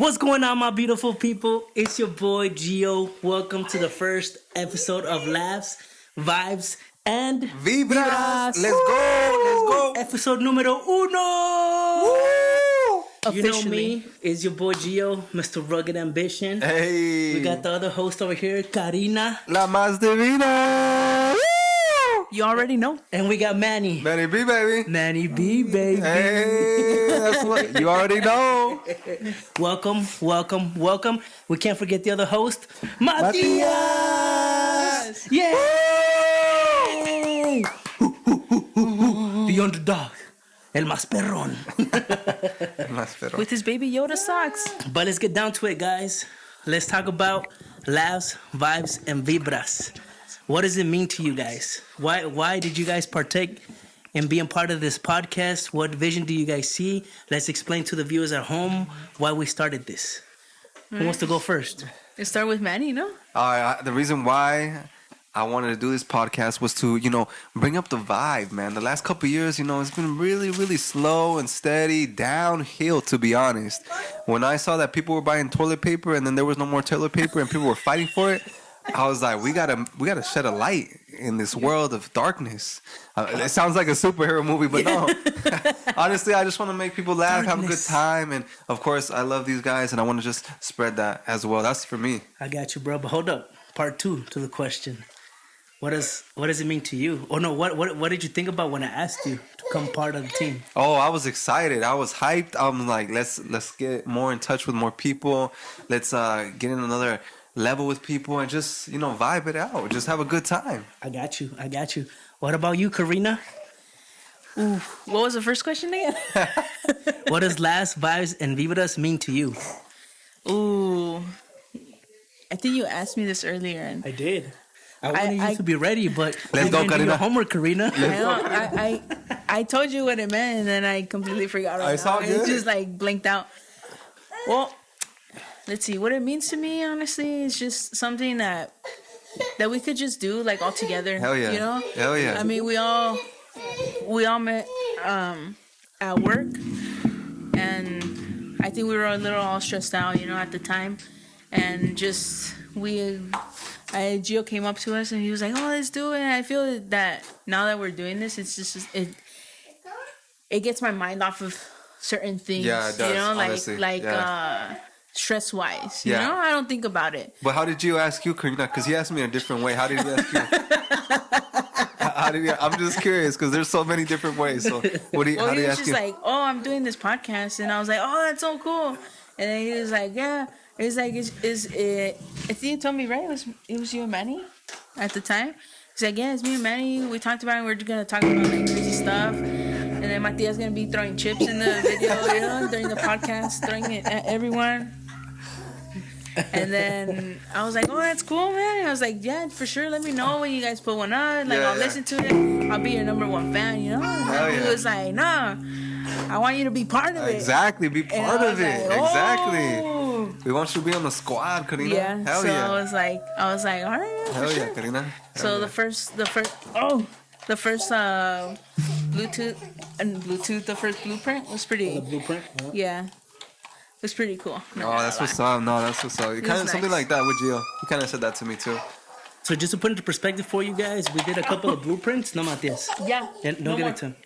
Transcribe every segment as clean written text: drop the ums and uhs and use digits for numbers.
What's going on, my beautiful people? It's your boy Gio. Welcome to the first episode of Laughs, Vibes, and Vibras. Let's go. Episode numero uno. Woo! You know me, it's your boy Gio, Mr. Rugged Ambition. Hey. We got the other host over here, Karina. La más divina. Woo! You already know. And we got Manny. Manny B, baby. Manny B, baby. Hey, that's what you already know. Welcome. We can't forget the other host, Matias. Yay! The underdog. El más perrón. With his baby Yoda socks. But let's get down to it, guys. Let's talk about laughs, vibes, and vibras. What does it mean to you guys? Why did you guys partake in being part of this podcast? What vision do you guys see? Let's explain to the viewers at home why we started this. Who wants to go first? Let's start with Manny, no? The reason why I wanted to do this podcast was to, bring up the vibe, man. The last couple of years, it's been really, really slow and steady, downhill, to be honest. When I saw that people were buying toilet paper and then there was no more toilet paper and people were fighting for it, I was like, we gotta shed a light in this world of darkness. It sounds like a superhero movie, but no. Honestly, I just want to make people laugh, have a good time, and of course, I love these guys, and I want to just spread that as well. That's for me. I got you, bro. But hold up, part 2 to the question. What does it mean to you? Or no, what did you think about when I asked you to become part of the team? Oh, I was excited. I was hyped. I'm like, let's get more in touch with more people. Let's get in another level with people and just vibe it out, just have a good time. I got you. What about you, Karina? Ooh, what was the first question again? What does last vibes and vibras mean to you? Ooh, I think you asked me this earlier, and I did. I wanted you to be ready, but let's go, Karina. Your homework, Karina. I told you what it meant, and then I completely forgot. I saw it just like blinked out. Well, let's see what it means to me. Honestly, it's just something that we could just do like all together. Hell yeah! Hell yeah! I mean, we all met at work, and I think we were a little all stressed out, at the time, and just Gio came up to us and he was like, "Oh, let's do it." And I feel that now that we're doing this, it's just it gets my mind off of certain things. Yeah, it does. Honestly. Stress wise, I don't think about it. But how did you ask you, Karina? Because he asked me a different way. How did he ask you? I'm just curious because there's so many different ways. So how do you ask you? He was just like, "Oh, I'm doing this podcast," and I was like, "Oh, that's so cool." And then he was like, "Yeah." It was like, I think you told me, right? It was you and Manny at the time. He's like, "Yeah, it's me and Manny. We talked about it. We're gonna talk about like crazy stuff." And then Matias gonna be throwing chips in the video, during the podcast, throwing it at everyone. And then I was like, "Oh, that's cool, man." I was like, "Yeah, for sure. Let me know when you guys put one on. Like, I'll listen to it. I'll be your number one fan, And he was like, "Nah, I want you to be part of it." Exactly, be part of it. Like, exactly. We want you to be on the squad, Karina. Yeah. Hell so yeah. I was like, all right. Hell yeah, Karina. So the first Bluetooth, the first blueprint was pretty. The blueprint. Yeah. It was pretty cool. That's what's up. No, that's what's up. You kind of something like that with Gio. You kind of said that to me too. So just to put into perspective for you guys, we did a couple of blueprints. No, Matias. Yeah. Don't give it to him.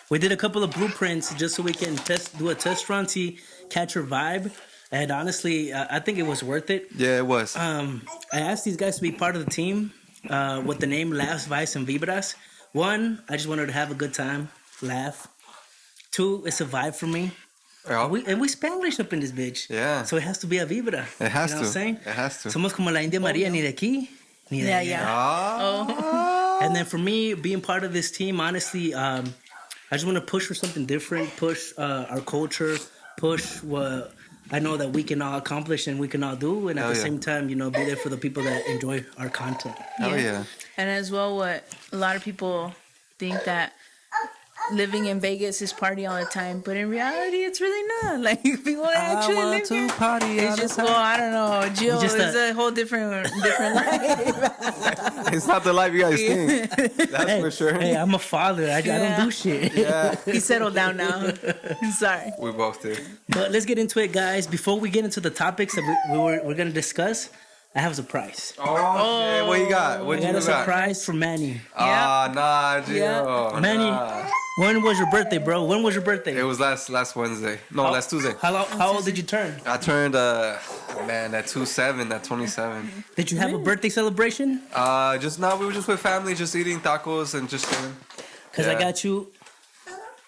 We did a couple of blueprints just so we can do a test run, catch your vibe. And honestly, I think it was worth it. Yeah, it was. I asked these guys to be part of the team with the name Laughs, Vibes, and Vibras. 1, I just wanted to have a good time, laugh. 2, it's a vibe for me. Yeah. We Spanglish up in this bitch. Yeah. So it has to be a vibra. It has to. What I'm saying? It has to. Somos como la India María, ni de aquí, ni de allá. Yeah. Oh. And then for me, being part of this team, honestly, I just want to push for something different, push our culture, push what I know that we can all accomplish and we can all do. And at the same time, be there for the people that enjoy our content. Hell yeah. And as well, what a lot of people think that living in Vegas is party all the time, but in reality, it's really not. Like people that actually I live want to here, party. it's just I don't know, Jill. just It's a whole different life. It's not the life you guys think. That's for sure. Hey, I'm a father. I don't do shit. Yeah. He settled down now. Sorry. We both did. But let's get into it, guys. Before we get into the topics that we're gonna discuss, I have a surprise. Oh, shit. What you got? What I you got a got? surprise for Manny. Nah, Gio. Yeah. Manny, Nah. when was your birthday, bro? When was your birthday? It was last Wednesday. No, last Tuesday. How old did you turn? I turned, that 27, that 27. Did you have a birthday celebration? Just now, we were just with family, just eating tacos and just chilling. Because I got you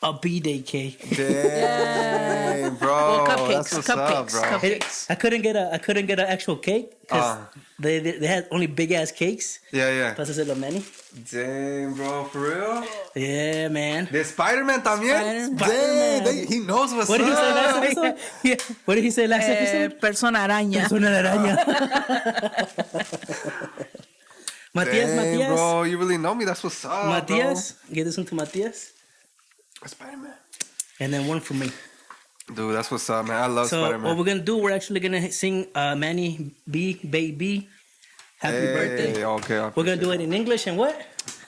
a B-Day cake. Dang, bro. Well, cupcakes, That's what's up, bro. cupcakes. I couldn't get an actual cake because they had only big ass cakes. Yeah. Entonces se lo Manny. Dang, bro, for real? Yeah, man. The Spider-Man también? Spider-Man. Dang, he knows what's What did he say up. last episode? Yeah. What did he say last episode? Persona araña. Persona de araña. Matias, Dang, Matias. bro, you really know me. That's what's up, Matias. Give this one to Matias. bro. Spider-Man. And then one for me. Dude, that's what's up, man. I love So Spider-Man. what we're going to do, we're actually going to sing Manny B, Baby. Happy birthday. Okay. We're going to do it in English and what?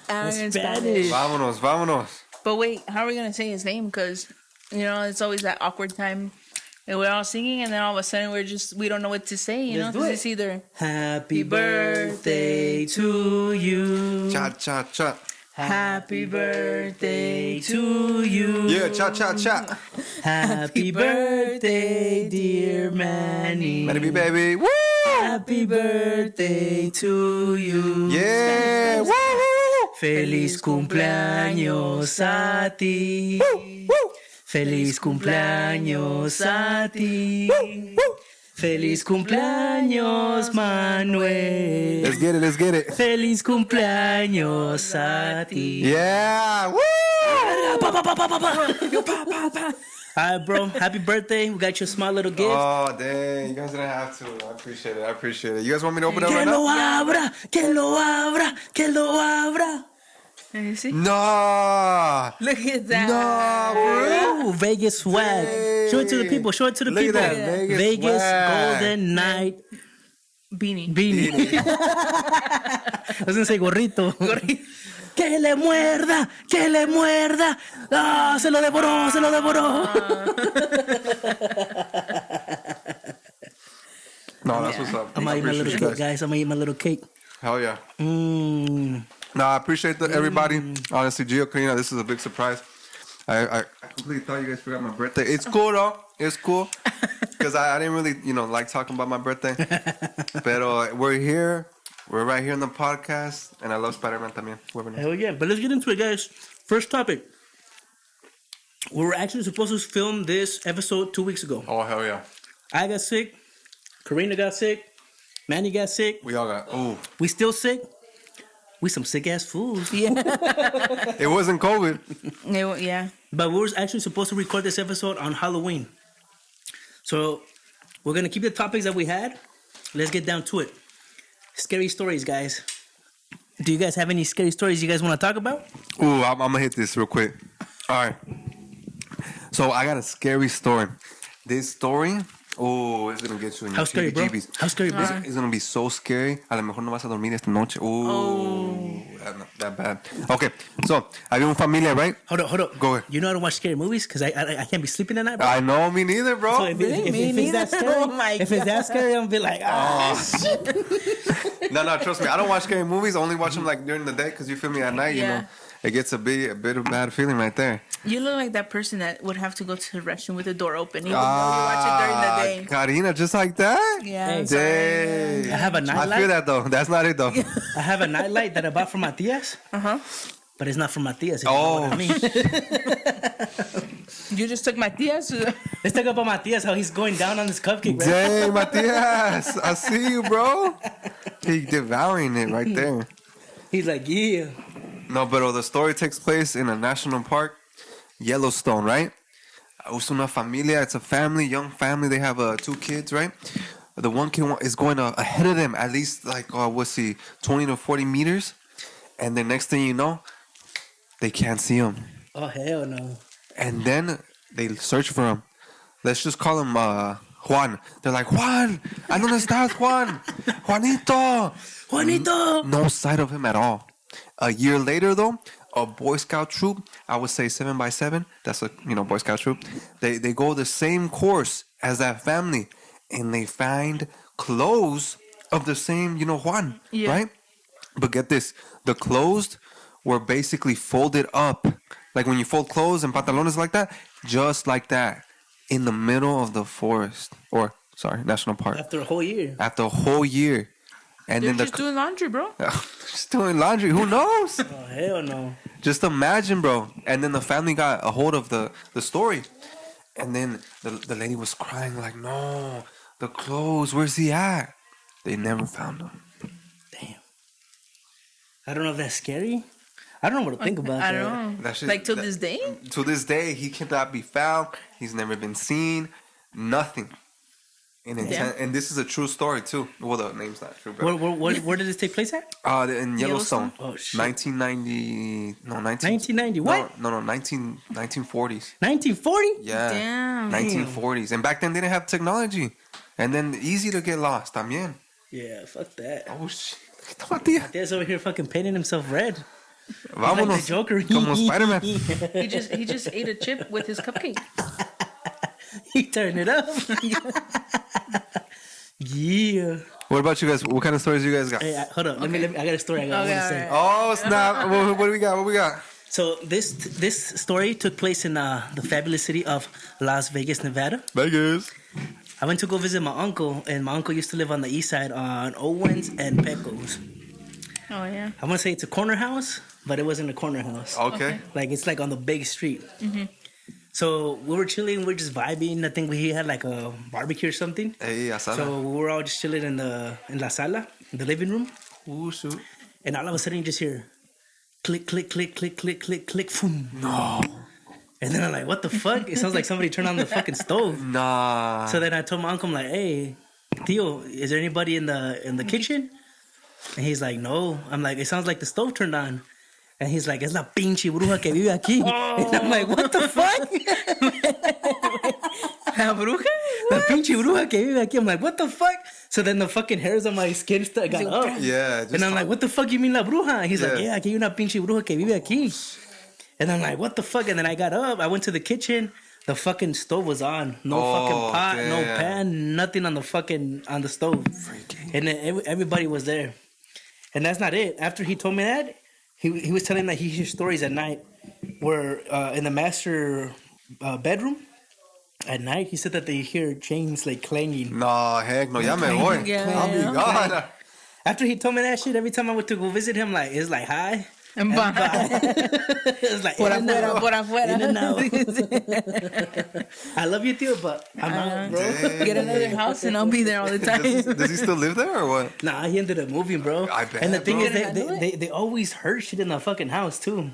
In Spanish. Vámonos. But wait, how are we gonna say his name? Because it's always that awkward time, and we're all singing, and then all of a sudden we don't know what to say. Let's do Because it. it's either Happy birthday to you. Cha. Happy birthday To you. Yeah, cha. Happy birthday, dear Manny. Manny baby. Woo! Happy birthday to you. Yeah. Woo! Feliz cumpleaños a ti. Feliz cumpleaños a ti. Feliz cumpleaños, Manuel. Let's get it. Feliz cumpleaños a ti. Yeah. Woo! All right, bro. Happy birthday. We got you a small little gift. Oh, dang. You guys didn't have to. I appreciate it. You guys want me to open it Que right now? lo abra, que lo abra, que lo abra. You see? No. Look at that. No, bro. Ooh, Vegas swag. Hey. Show it to the people. Show it to the Look people. at that. Vegas swag. Golden Night Beanie. Beanie. I was gonna say gorrito. Que le muerda, que le muerda. Ah, se lo devoró, se lo devoró. No, that's what's up. I'm gonna eat my little Appreciate you cake, guys. I'm gonna eat my little cake. Hell yeah. Mmm. No, I appreciate everybody. Honestly, Gio, Karina, this is a big surprise. I completely thought you guys forgot my birthday. It's cool though. It's cool because I didn't really like talking about my birthday. But we're here. We're right here in the podcast, and I love Spider-Man también. Whoever knows. Hell yeah. But let's get into it, guys. First topic. We were actually supposed to film this episode 2 weeks ago. Oh hell yeah. I got sick. Karina got sick. Manny got sick. We all got. Ooh. We still sick. We some sick ass fools. Yeah. It wasn't COVID. Yeah. But we were actually supposed to record this episode on Halloween. So we're gonna keep the topics that we had. Let's get down to it. Scary stories, guys. Do you guys have any scary stories you guys want to talk about? Ooh, I'm gonna hit this real quick. All right. So I got a scary story. This story, it's gonna get you in How your scary, bro? heebie-jeebies. How scary, bro? It's gonna be so scary. A lo mejor no vas a dormir esta noche. That bad. Okay, so había una familia, right? Hold up. Go ahead. You know I don't watch scary movies because I can't be sleeping at night, bro. I know, me neither, bro. So if Me it's that neither. scary, Oh my if it's that scary, I'm gonna be like, shit. No, trust me. I don't watch scary movies. I only watch them like during the day because you feel me at night. You Yeah. know, it gets a bit of bad feeling right there. You look like that person that would have to go to the restroom with the door open, even though you watch it during the day. Karina, just like that. Yeah. Hey. I'm sorry. Dang. I have a I nightlight. feel that though. That's not it though. I have a nightlight that I bought from Matias. But it's not from Matias. If you know what I mean. You just took my tias. Let's talk about Matias, how he's going down on this cupcake, right? Dang, Matias. I see you, bro. He devouring it right there. He's like, yeah. No, but the story takes place in a national park, Yellowstone, right? Es una familia. It's a family, young family. They have 2 kids, right? The one kid is going ahead of them at least like, 20 to 40 meters. And the next thing you know, they can't see him. Oh, hell no. And then they search for him. Let's just call him Juan. They're like, Juan, ¿a dónde estás, Juan? Juanito. Juanito! No sight of him at all. A year later, though, a Boy Scout troop, I would say 7x7, that's a Boy Scout troop. They go the same course as that family, and they find clothes of the same, Juan, right? But get this, the clothes were basically folded up, like when you fold clothes and pantalones like that, just like that, in the middle of the forest, or sorry, national park. After a whole year. After a whole year. And They're then just doing laundry, bro. just doing laundry. Who knows? Oh, hell no. Just imagine, bro. And then the family got a hold of the story. And then the lady was crying like, no, the clothes, where's he at? They never found him. Damn. I don't know if that's scary. I don't know what to think about that. I don't know. That shit- Like till that- this day? To this day, he cannot be found. He's never been seen. Nothing. And this is a true story too. Well, the name's not true, but Where did this take place at? in Yellowstone. Oh, shit. 1990 what? No, 1940s. 1940? Yeah. Damn. 1940s. And back then they didn't have technology. And then easy to get lost también. Yeah, fuck that. Oh shit. Tía. Dad's over here fucking painting himself red. Vámonos. Like the Joker. Como Spider-Man. He just ate a chip with his cupcake. He turned it up. Yeah. What about you guys? What kind of stories you guys got? Hey, hold on. Let me. I got a story I want to say. Oh snap! What do we got? What we got? So this story took place in the fabulous city of Las Vegas, Nevada. Vegas. I went to go visit my uncle, and my uncle used to live on the east side on Owens and Pecos. Oh yeah. I want to say it's a corner house, but it wasn't a corner house. Okay. Like it's like on the big street. So we were chilling, we're just vibing. I think we had like a barbecue or something. Hey, asada. So we were all just chilling in la sala, in the living room. Ooh, shoot. And all of a sudden you just hear click, click, click, click, click, click, click, boom. No. And then I'm like, what the fuck? It sounds like somebody turned on the fucking stove. Nah. So then I told my uncle, I'm like, hey, Theo, is there anybody in the kitchen? And he's like, no. I'm like, it sounds like the stove turned on. And he's like, es la pinche bruja que vive aquí. And I'm like, what the fuck? La bruja? La pinche bruja que vive aquí. I'm like, what the fuck? So then the fucking hairs on my skin got up. Yeah. And I'm like, what the fuck you mean la bruja? And he's like, Yeah. yeah, aquí hay una pinche bruja que vive aquí. And I'm like, what the fuck? And then I got up. I went to the kitchen. The fucking stove was on. No fucking pot, no damn. pan, nothing on the stove. Freaking. And then everybody was there. And that's not it. After he told me that, he was telling that he hears stories at night where in the master bedroom at night, he said that they hear chains like clanging. Nah, heck no. Ya me voy. Yeah, Oh my yeah. God. After he told me that shit, every time I went to go visit him, like, it's like, hi. And bye. It's like, Por in and afuera, out. por afuera. In and out. I love you, Theo, but I'm out, bro. Get another house and I'll be there all the time. Does he still live there or what? Nah, he ended up moving, bro. I bet, And the thing bro. is, they always heard shit in the fucking house, too.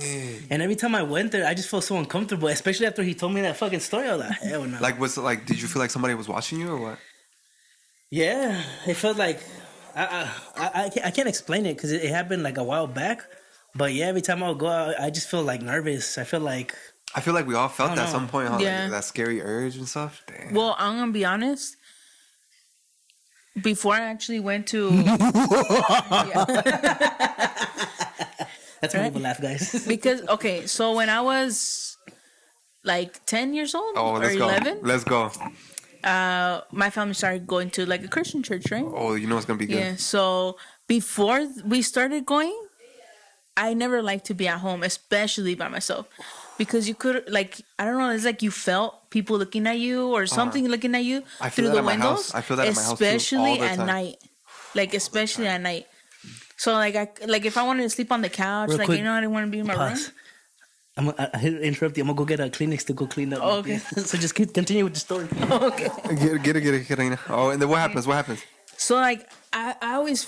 Dang. And every time I went there, I just felt so uncomfortable, especially after he told me that fucking story. I was like, hell no. Did you feel like somebody was watching you or what? Yeah, it felt like, I can't explain it because it happened like a while back. But yeah, every time I would go out, I just feel like nervous. I feel like we all felt that at some point, huh? Yeah. Like, that scary urge and stuff. Damn. Well, I'm gonna be honest. Before I actually went to that's a little laugh, guys. because so when I was like 10 years old Oh, or let's 11, go. Let's go. my family started going to like a Christian church, right? Oh, you know it's gonna be good. Yeah. So before we started going, I never liked to be at home, especially by myself, because you could like I don't know. It's like you felt people looking at you or something looking at you I feel through that the at my windows. house. I feel that at my house too, especially all the at time. night. Like especially at night. So like if I wanted to sleep on the couch, Real like quick, you know, I didn't want to be in my Pause. room. I hate to interrupt you. I'm gonna go get a Kleenex to go clean up. Oh, okay. So just continue with the story. Okay. Get it, Karina. Oh, and then what happens? What happens? So like I always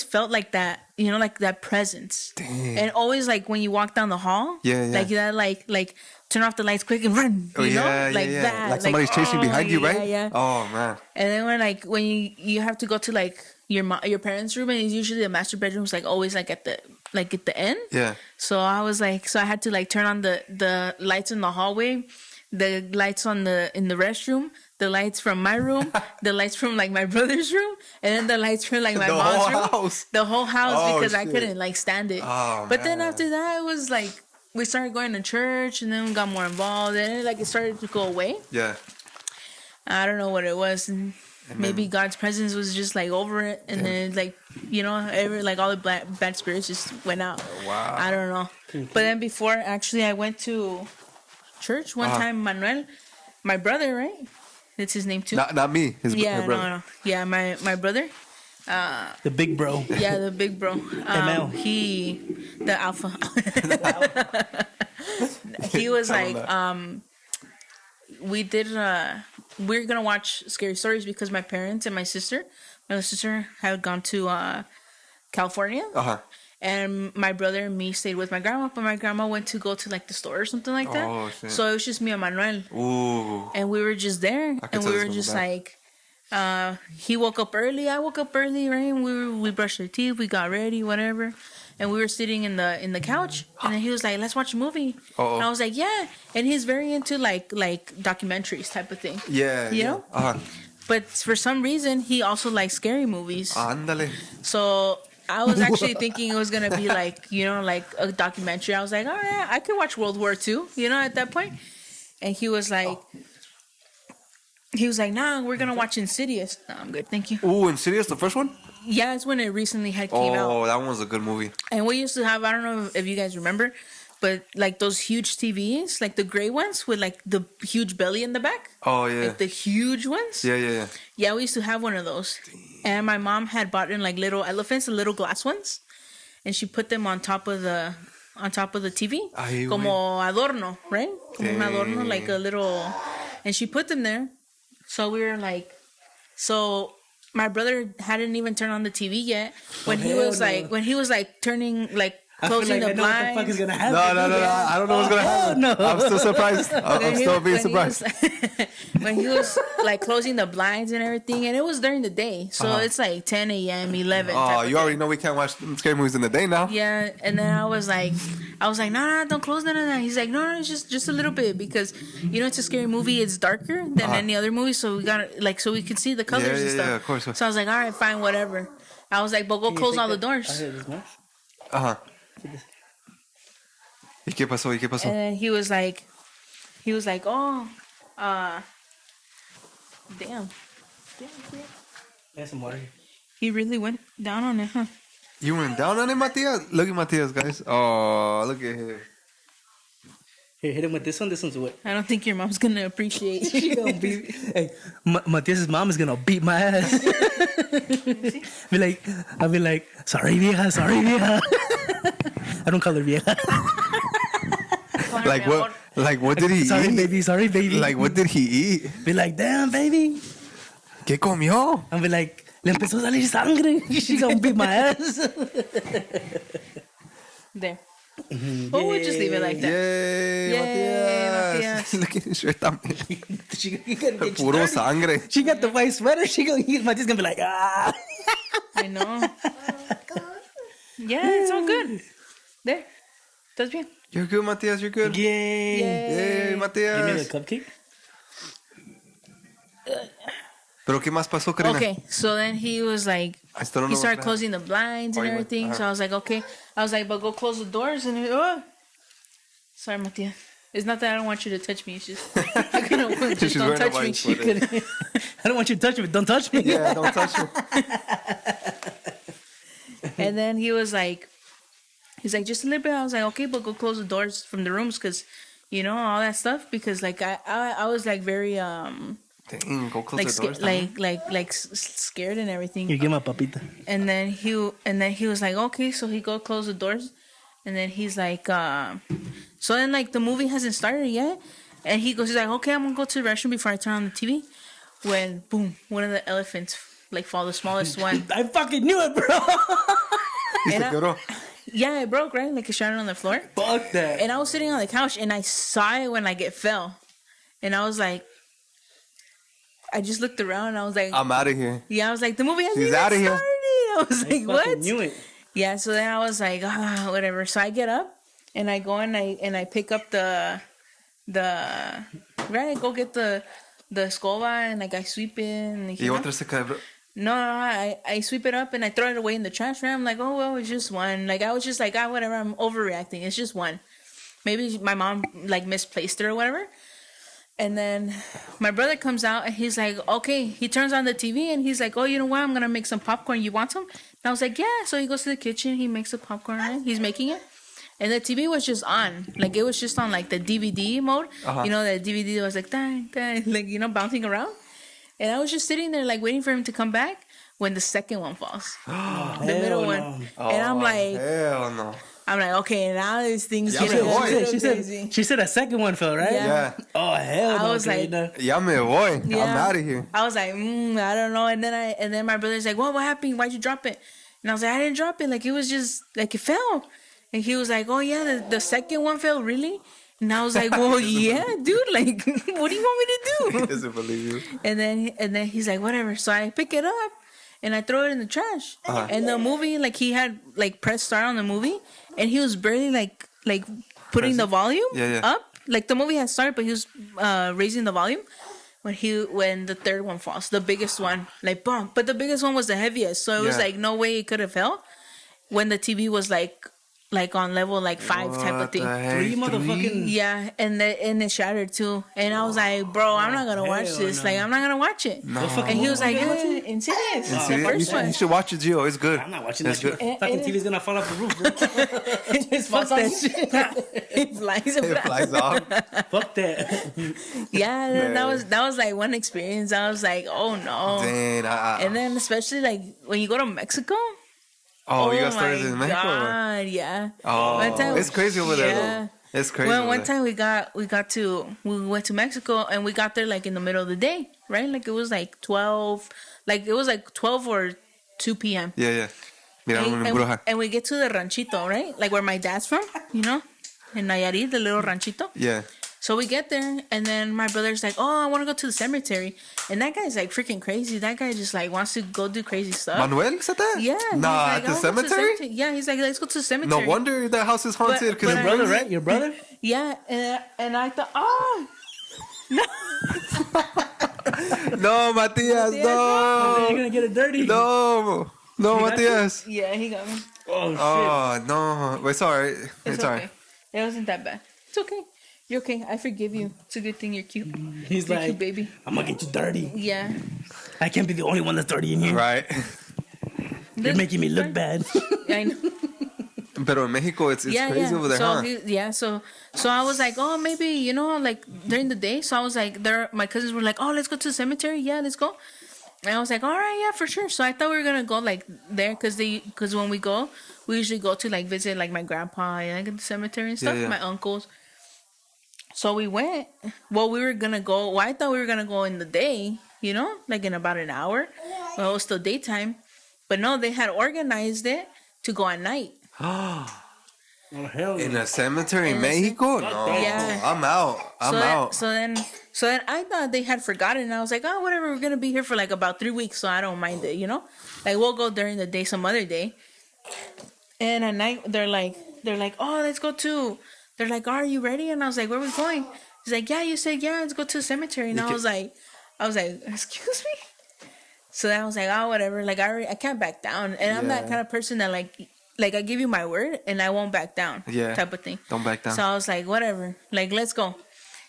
felt like that, you know, like that presence. Damn. And always like when you walk down the hall, Yeah, yeah. like that, like turn off the lights quick and run. Oh You know, yeah, like yeah. that, Like somebody's chasing behind you, right? Yeah, yeah. Oh man. And then when you have to go to like your parents' room, and it's usually the master bedroom's like always like at the like at the end. Yeah. So I was like, so I had to like turn on the lights in the hallway, the lights in the restroom, the lights from my room, the lights from like my brother's room, and then the lights from like my The mom's whole room. house. The whole house Oh, because I shit. couldn't like stand it. Oh, but then man. after that, it was like we started going to church, and then we got more involved, and it started to go away. Yeah. I don't know what it was. And maybe then- God's presence was just like over it, and then like like all the bad spirits just went out. Wow. I don't know. But then before, actually, I went to church one time. Manuel, my brother, right? That's his name too. Not me. His Yeah, brother. no. Yeah, my brother. The big bro. Yeah, the big bro. ML. The alpha. He was Tell him like, that. we're gonna watch scary stories because my parents and my little sister had gone to California, and my brother and me stayed with my grandma, but my grandma went to go to like the store or something like that. Oh, shit. So it was just me and Manuel, Ooh. and we were just there, could and tell we this were was just bad. like. He woke up early. I woke up early, right? And we brushed our teeth. We got ready, whatever. And we were sitting in the couch, and then he was like, "Let's watch a movie." Uh-oh. And I was like, "Yeah." And he's very into like documentaries type of thing. Yeah. You know? But for some reason, he also likes scary movies. Ándale. So I was actually thinking it was gonna be like like a documentary. I was like, "Oh yeah, I could watch World War II." At that point. And he was like. He was like, "Nah, we're gonna watch Insidious." No, I'm good, thank you. Ooh, Insidious, the first one? Yeah, it's when it recently came out. Oh, that one was a good movie. And we used to have, I don't know if you guys remember, but like those huge TVs, like the gray ones with like the huge belly in the back. Oh, yeah. Like the huge ones. Yeah. Yeah, we used to have one of those. And my mom had bought in like little elephants, the little glass ones, and she put them on top of the TV, Ay, como adorno, right? Como un adorno, Dang. like a little. And she put them there. So we were like, my brother hadn't even turned on the TV yet when he was like turning like closing the blinds. I know what the fuck is gonna happen. No. I don't know what's going to happen. no. I'm still surprised. I'm still being surprised. When he was like closing the blinds and everything, and it was during the day, so it's like 10 a.m., 11. Oh, you already know we can't watch scary movies in the day now. Yeah, and then I was like, no, don't close that. He's like, no, it's just a little bit because it's a scary movie. It's darker than any other movie, so we got like so we could see the colors and stuff. Yeah, of course. So I was like, all right, fine, whatever. I was like, but go close all the doors. ¿Y qué pasó? And then he was like, oh, damn. There's some water. He really went down on it, huh? You went down on it, Matias? Look at Matias, guys. Oh, look at him. Here, hit him with this one. This one's what? I don't think your mom's gonna appreciate. She gonna beat. Hey, Matias's mom is gonna beat my ass. I'll be like, sorry vieja. I don't call her vieja. Like what did he eat? Sorry baby. Like what did he eat? Be like, damn baby. ¿Qué comió? I'll be like, le empezó a salir sangre. She gonna beat my ass. There. Oh, we'll just leave it like that. Yay, Matias. Look at his shirt también. She gonna get Puro started. sangre. She got the white sweater. Matias gonna be like, ah. I know. Yeah, it's all good. There. ¿Estás bien? You're good, Matias. You're good. Yay. Yay, Give me the Matias. cupcake. Pero qué más pasó, Karina? Okay, so then he was like, I still don't he know started what's closing the blinds and Oh, you went- everything. So I was like, okay. I was like, but go close the doors. And sorry, Matias. It's not that I don't want you to touch me. It's just, She's don't wearing a touch me. white sweater. I don't want you to touch me. Don't touch me. Yeah, don't touch him. And then he's like, just a little bit. I was like, okay, but go close the doors from the rooms because, all that stuff. Because like I was like very Dang, go close like the doors. scared and everything. You give my papita. And then he was like, okay, so he go close the doors, and then he's like, so then like the movie hasn't started yet, and he's like, okay, I'm gonna go to the restroom before I turn on the TV. When boom, one of the elephants like fall, the smallest one. I fucking knew it, bro. Y se quebró. Yeah, it broke, right? Like it shattered on the floor. Fuck that. And I was sitting on the couch and I saw it when like it fell, and I was like, I just looked around and I was like, I'm out of here. yeah, I was like, the movie hasn't She's even outta here. started. I was like, I what? fucking knew it. Yeah, so then I was like, whatever. So I get up and I go and I pick up the right. I go get the escoba and like I sweep it. And, Y otra se cae, bro. No, I sweep it up and I throw it away in the trash. Right? I'm like, oh well, it's just one. Like I was just like, whatever. I'm overreacting. It's just one. Maybe my mom like misplaced it or whatever. And then my brother comes out and he's like, okay. He turns on the TV and he's like, oh, you know what? I'm gonna make some popcorn. You want some? And I was like, yeah. So he goes to the kitchen. He makes the popcorn. Right? He's making it. And the TV was just on. Like, it was just on, like, the DVD mode. Uh-huh. You know, the DVD was like, dang, dang, like, you know, bouncing around. And I was just sitting there, like, waiting for him to come back when the second one falls. The middle one. Oh, And I'm like, hell no. I'm like, okay, now this thing's Ya getting me voy. crazy. She said a second one fell, right? Yeah. Oh, hell no. I was like, Ya me voy. Yeah. I'm out of here. I was like, I don't know. And then my brother's like, what happened? Why'd you drop it? And I was like, I didn't drop it. Like, it was just, like, it fell. And he was like, oh, yeah, the second one fell, really? And I was like, well, yeah, dude. Like, what do you want me to He do? doesn't believe you. And then he's like, whatever. So I pick it up and I throw it in the trash. Uh-huh. And the movie, like, he had, like, pressed start on the movie. And he was barely, like putting the volume up. Like, the movie had started, but he was raising the volume. When the third one falls, the biggest one, like boom. But the biggest one was the heaviest, so it was like no way it could have fell. When the TV was like on level like 5 type of thing. Three motherfucking. Yeah, and it shattered too. And I was like, bro, I'm not gonna watch this. No. Like, I'm not gonna watch it. No. And he was like, Insidious. The first one. You should watch it, Gio. It's good. I'm not watching It's that good. shit. Fucking TV's gonna fall off the roof, bro. It just Fuck falls on that you. shit. It flies. It flies off. Fuck that. Yeah, and then Man. that was like one experience. I was like, oh no. Dang, And then especially like when you go to Mexico. you got started in my Mexico? God, yeah. Oh, One time- it's crazy over there, yeah. though. It's crazy. Well, over one there. time we went to Mexico and we got there like in the middle of the day, right? Like it was like 12 or 2 p.m. Yeah. Mira, And, en Bruja. and we get to the ranchito, right? Like where my dad's from, you know? In Nayarit, the little ranchito. Yeah. So we get there, and then my brother's like, "Oh, I want to go to the cemetery," and that guy's like freaking crazy. That guy just like wants to go do crazy stuff. Manuel said that? Yeah. he's Nah, like, at the "I wanna go to cemetery? Yeah, he's like, let's go to the cemetery. No wonder that house is haunted. But Because I- Brother, right? Your brother? Yeah, and I thought, oh, no. No, Matias, You're no. gonna get it dirty. No, got Matias. Yeah, he got me. Oh, shit. Oh, no. It's all right. It's all okay. right. It wasn't that bad. It's okay. You're okay. I forgive you. It's a good thing you're cute. He's You're like, cute, baby. I'm gonna get you dirty. Yeah. I can't be the only one that's dirty in here. Right. You're making me look bad. I know. Pero in Mexico, it's crazy over there, so huh? So I was like, oh, maybe, you know, like during the day. So I was like, my cousins were like, oh, let's go to the cemetery. Yeah, let's go. And I was like, all right, yeah, for sure. So I thought we were gonna go like there, cause when we go, we usually go to like visit like my grandpa and like at the cemetery and stuff, Yeah. my uncles. So we went. Well, we were gonna go. Well, I thought we were gonna go in the day, you know, like in about an hour. Well, it was still daytime, but no, they had organized it to go at night. Oh, hell In no. a cemetery in In a Mexico? No. Yeah. I'm out. I'm out. So then I thought they had forgotten. And I was like, oh, whatever. We're gonna be here for like about 3 weeks, so I don't mind it. You know, like we'll go during the day, some other day. And at night, they're like, oh, let's go to. They're like, are you ready? And I was like, where are we going? He's like, yeah, you said yeah, let's go to the cemetery. And I was like, excuse me. So then I was like, oh, whatever. Like I can't back down, and I'm that Yeah. kind of person that like I give you my word and I won't back down. Yeah. Type of thing. Don't back down. So I was like, whatever. Like, let's go.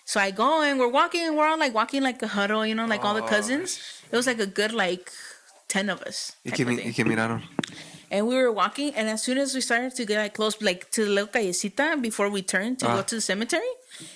So I go and we're walking and we're all like walking like a huddle, you know, like all the cousins. It was like a good like 10 of us. Y type que of thing. miraron. And we were walking, and as soon as we started to get like close, like to the little callecita before we turned to go to the cemetery,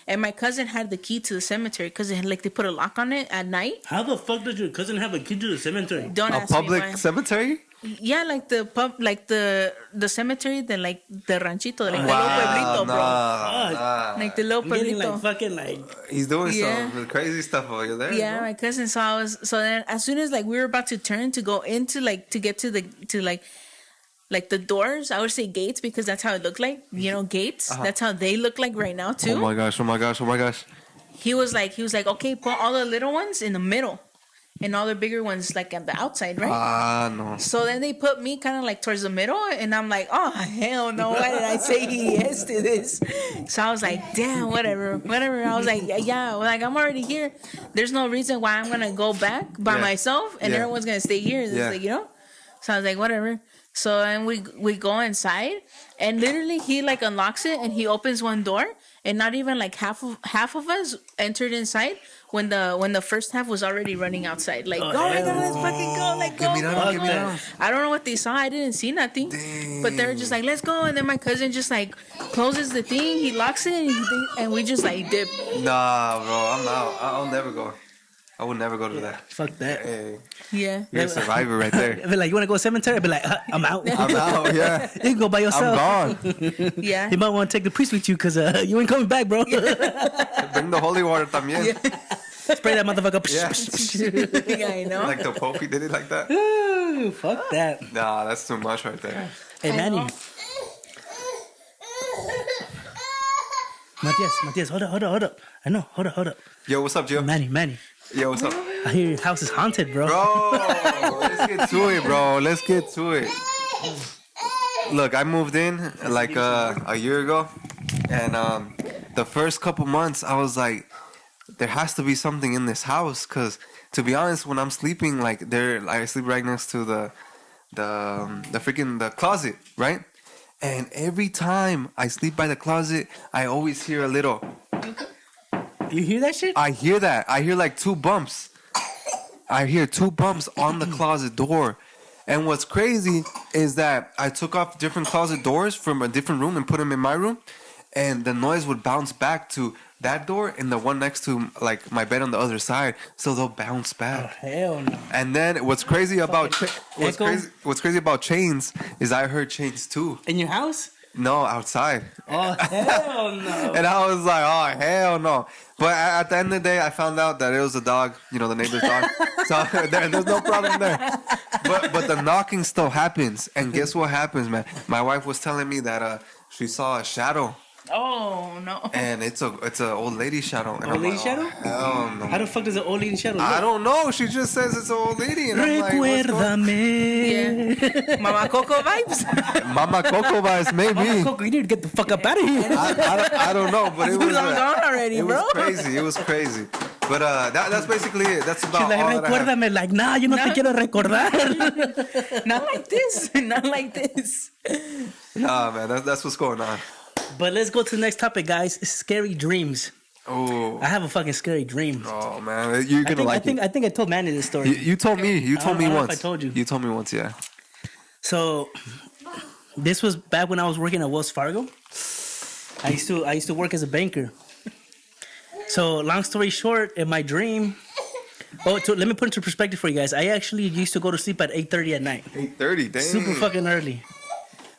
and my cousin had the key to the cemetery because like they put a lock on it at night. How the fuck does your cousin have a key to the cemetery? Don't A ask me public why. cemetery? Yeah, like the pub, like the cemetery, like the ranchito, like the little pueblito, bro. Nah. Like the little I'm getting pueblito. like fucking like. He's doing Yeah. some crazy stuff over there. Yeah, bro. my cousin. So then as soon as like we were about to turn to go into like to get to like the doors, I would say gates because that's how it looked like. You know, gates. That's how they look like right now too. Oh my gosh, oh my gosh, oh my gosh. He was like, okay, put all the little ones in the middle. and all the bigger ones like at the outside, right? No. So then they put me kind of like towards the middle, and I'm like, oh hell no! Why did I say yes to this? So I was like, damn, whatever. I was like, yeah, like I'm already here. There's no reason why I'm gonna go back by myself, and everyone's gonna stay here. It's like, you know. So I was like, whatever. So and we go inside, and literally he like unlocks it, and he opens one door, and not even like half of us entered inside. When the first half was already running outside, like, go, my God, let's fucking go, like, go. Get me down. I don't know what they saw. I didn't see nothing. Dang. But they were just like, let's go. And then my cousin just like closes the thing. He locks it, and we just like dip. Nah, bro, I'm out. I'll never go. I would never go to that. Fuck that. Hey, Yeah. you're a survivor right there. I'd be like, you want to go cemetery? I'd be like, I'm out. I'm out, yeah. You can go by yourself. I'm gone. Yeah. You might want to take the priest with you because you ain't coming back, bro. Bring the holy water también. Spray that motherfucker. Yeah. Yeah, I know. Like the Pope, he did it like that. Ooh, fuck that. Nah, that's too much right there. Hey, I Manny. know. Matias, hold up. I know, hold up. Yo, what's up, Gio? Manny. Yo, what's up? I hear your house is haunted, bro. Bro, let's get to it, bro. Let's get to it. Look, I moved in like a year ago, and the first couple months I was like, there has to be something in this house, cause to be honest, when I'm sleeping, like I sleep right next to the closet, right? And every time I sleep by the closet, I always hear a little. You hear that shit? I hear that. I hear like two bumps. I hear two bumps on the closet door. And what's crazy is that I took off different closet doors from a different room and put them in my room. And the noise would bounce back to that door and the one next to like my bed on the other side. So they'll bounce Oh, back. hell no. And then what's crazy about Echo? what's crazy about chains is I heard chains too. In your house? No, outside. Oh, hell no. And I was like, oh, hell no. But at the end of the day, I found out that it was a dog, you know, the neighbor's dog. So there's no problem there. But the knocking still happens. And guess what happens, man? My wife was telling me that she saw a shadow. Oh no. And it's a old lady shadow. And Old I'm lady like, shadow? Oh, hell no. How the fuck does an old lady shadow look? I don't know. She just says it's an old lady. And I'm like, what's going Recuérdame. Yeah. Mama Coco vibes. Mama Coco vibes, maybe. Mama Coco, you need to get the fuck up out of here. I don't know, but it was I'm gone already, it bro. was crazy. It was crazy. But that's basically it. That's about She's like, all that I have. recuérdame. Like, nah, yo no te quiero recordar. Not like this. Not like this. Nah, man, that's what's going on. But let's go to the next topic, guys. Scary dreams. Oh, I have a fucking scary dream. oh man, you're gonna like it. I think I told Manny this story. You told me. You told I me don't know once. if I told you. You told me once, yeah. So this was back when I was working at Wells Fargo. I used to work as a banker. So long story short, in my dream, let me put into perspective for you guys. I actually used to go to sleep at 8:30 at night. 8:30, dang. Super fucking early.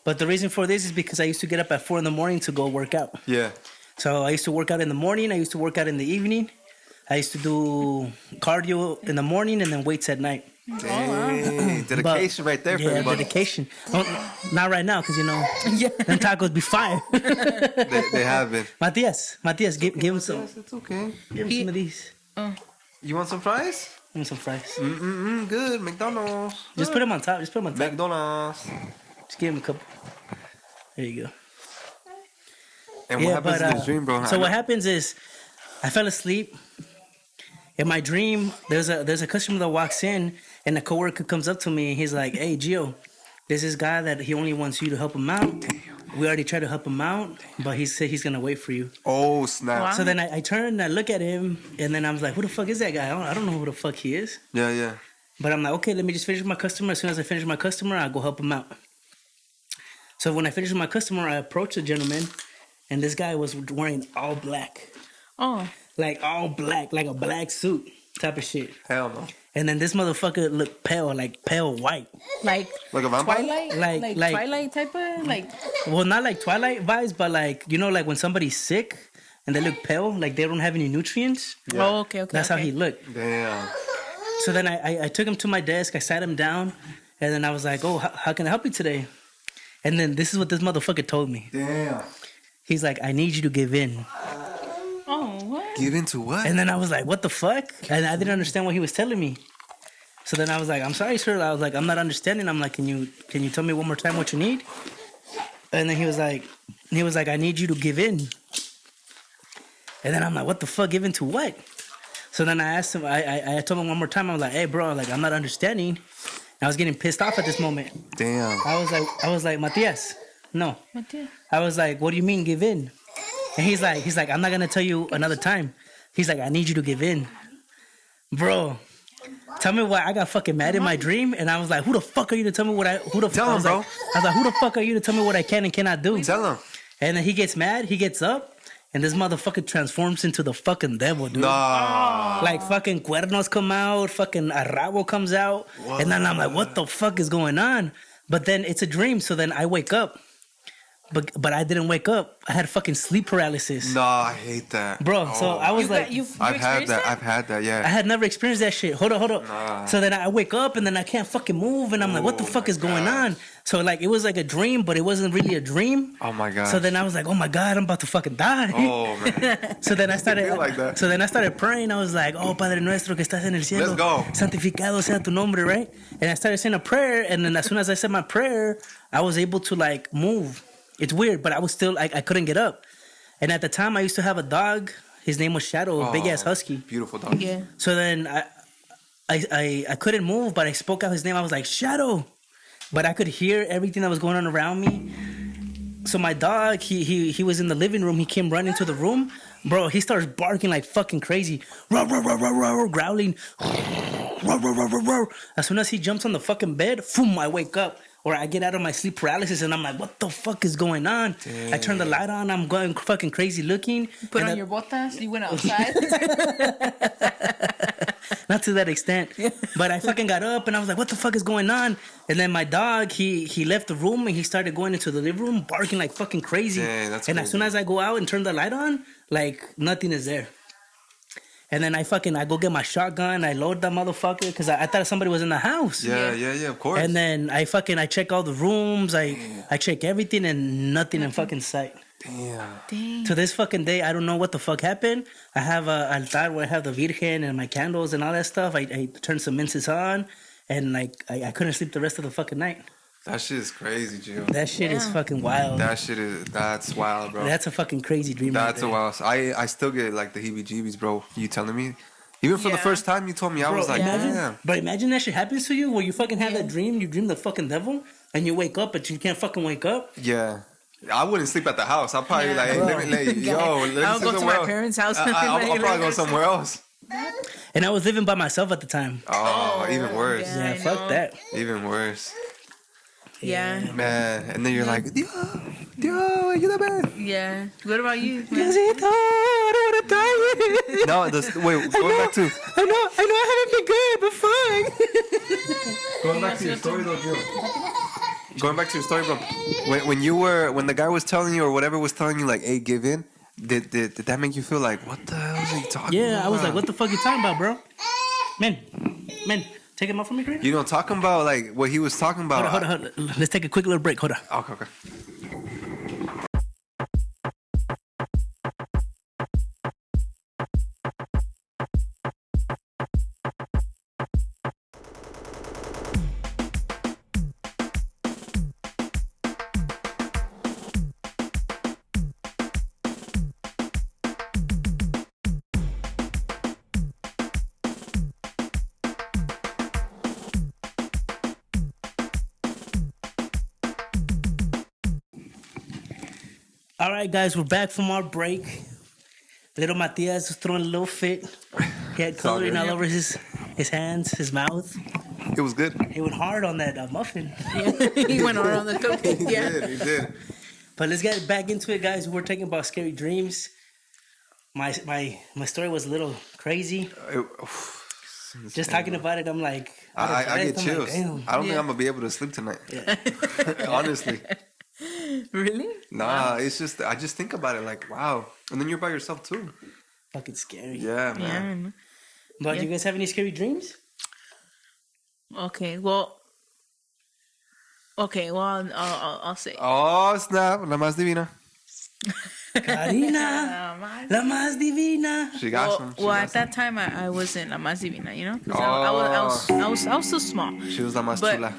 But the reason for this is because I used to get up at 4 a.m. to go work out. Yeah. So I used to work out in the morning. I used to work out in the evening. I used to do cardio in the morning and then weights at night. Dang. Dedication right there for Yeah, everybody. dedication. Not right now, because, Yeah. them tacos be fire. They have been. Matias, give him some. Yes, it's okay. Give him some of these. You want some fries? Give him some fries. Good. McDonald's. Just put them on top. McDonald's. Just give him a couple. There you go. And what happens in this dream, bro? So what happens is, I fell asleep. In my dream, there's a customer that walks in, and a coworker comes up to me, and he's like, "Hey, Gio, there's this guy that he only wants you to help him out. We already tried to help him out, but he said he's gonna wait for you." Oh, snap. Wow. So then I turn and I look at him, and then I was like, "Who the fuck is that guy? I don't know who the fuck he is." Yeah. But I'm like, "Okay, let me just finish my customer. As soon as I finish my customer, I'll go help him out." So when I finished with my customer, I approached the gentleman, and this guy was wearing all black. Oh. Like all black, like a black suit type of shit. Hell no. And then this motherfucker looked pale, like pale white. Like Like a vampire? Twilight? Like- Twilight type of like Well, not like Twilight vibes, but like, like when somebody's sick and they look pale, like they don't have any nutrients. Yeah. Oh, okay. That's how he looked. Damn. So then I took him to my desk, I sat him down, and then I was like, "Oh, how can I help you today?" And then this is what this motherfucker told me. Damn. He's like, "I need you to give in." Oh, what? Give into what? And then I was like, "What the fuck?" And I didn't understand what he was telling me. So then I was like, I'm sorry, sir. I was like, I'm not understanding. I'm like, can you tell me one more time what you need? And then he was like, I need you to give in. And then I'm like, what the fuck, give in to what? So then I asked him, I told him one more time. I was like, hey, bro, like, I'm not understanding. And I was getting pissed off at this moment. Damn. I was like, Matias, no. Matias. I was like, what do you mean give in? And he's like, I'm not gonna tell you another time. He's like, I need you to give in. Bro, tell me why I got fucking mad in my dream, and I was like, who the fuck are you to tell me what I who the Tell I him, was bro. Like, I was like, who the fuck are you to tell me what I can and cannot do? Tell him. And then he gets mad, he gets up, and this motherfucker transforms into the fucking devil, dude. Nah. Like fucking cuernos come out, fucking arrabo comes out, and then I'm like, what the fuck is going on? But then it's a dream, so then I wake up. But I didn't wake up. I had fucking sleep paralysis. Nah, I hate that. Bro, so I was like, I've had that, I yeah. had never experienced that shit. Hold up. Nah. So then I wake up and then I can't fucking move and I'm like, what the fuck is going on? So like it was like a dream, but it wasn't really a dream. Oh my god. So then I was like, oh my god, I'm about to fucking die. Oh man. So then I started feel like that. So then I started praying. I was like, oh Padre Nuestro que estás en el cielo. Let's go. Santificado sea tu nombre, right? And I started saying a prayer, and then as soon as I said my prayer, I was able to like move. It's weird, but I was still I couldn't get up. And at the time I used to have a dog. His name was Shadow, a big ass husky. Beautiful dog. Yeah. So then I couldn't move, but I spoke out his name. I was like, Shadow. But I could hear everything that was going on around me. So my dog, he was in the living room. He came running to the room. Bro, he starts barking like fucking crazy. Row, row, row, row, row, growling. Row, row, row, row, row. As soon as he jumps on the fucking bed, boom, I wake up. Or I get out of my sleep paralysis and I'm like, what the fuck is going on? Damn. I turn the light on. I'm going fucking crazy looking. Put on your botas. You went outside. Not to that extent. But I fucking got up and I was like, what the fuck is going on? And then my dog, he left the room and he started going into the living room barking like fucking crazy. Dang, that's and crazy. As soon as I go out and turn the light on, like nothing is there. And then I go get my shotgun. I load that motherfucker because I thought somebody was in the house. Yeah, of course. And then I check all the rooms. I check everything and nothing in fucking sight. Damn. To this fucking day, I don't know what the fuck happened. I have a altar where I have the Virgen and my candles and all that stuff. I turned some incense on, and like I couldn't sleep the rest of the fucking night. That shit is crazy, Jill. That shit is fucking wild. That's wild, bro. That's a fucking crazy dream. That's a wild. I still get like the heebie-jeebies, bro. You telling me? Even for the first time you told me, I was like, damn. But imagine that shit happens to you where you fucking have that dream. You dream the fucking devil, and you wake up, but you can't fucking wake up. Yeah. I wouldn't sleep at the house. I'll probably like, hey, let me I'll go to my parents' house. I'll probably go somewhere else. And I was living by myself at the time. Oh, even worse. Yeah, fuck that. Even worse. Yeah. Man, and then you're like, Dios, you're the man. Yeah. What about you? No, wait, going back to. I know I haven't been good, but fuck. Going back to your story though, Jill. Going back to your story, bro. When the guy was telling you or whatever was telling you, like, hey, give in, did that make you feel like, what the hell is he talking about? Yeah, I was like, what the fuck you talking about, bro? Man, take him out for me, Green. You know, talking about like what he was talking about. Hold on. Let's take a quick little break. Hold on. Okay. All right, guys, we're back from our break. Little Matias was throwing a little fit. He had coloring all over his hands, his mouth. It was good. He went hard on that muffin. He went hard on the cookie. He did. But let's get back into it, guys. We're talking about scary dreams. My story was a little crazy. Just talking about it, I'm like, I get chills. Like, I don't think I'm gonna be able to sleep tonight. Yeah. Honestly. Really? Nah, it's just I just think about it like, wow. And then you're by yourself too. Fucking scary. Yeah, man. Yeah. But do you guys have any scary dreams? Okay, well, I'll say. Oh, snap. La más divina. Karina, la más divina. She got some. Well, at that time, I wasn't la más divina, you know, because I was still small. She was la más But, chula.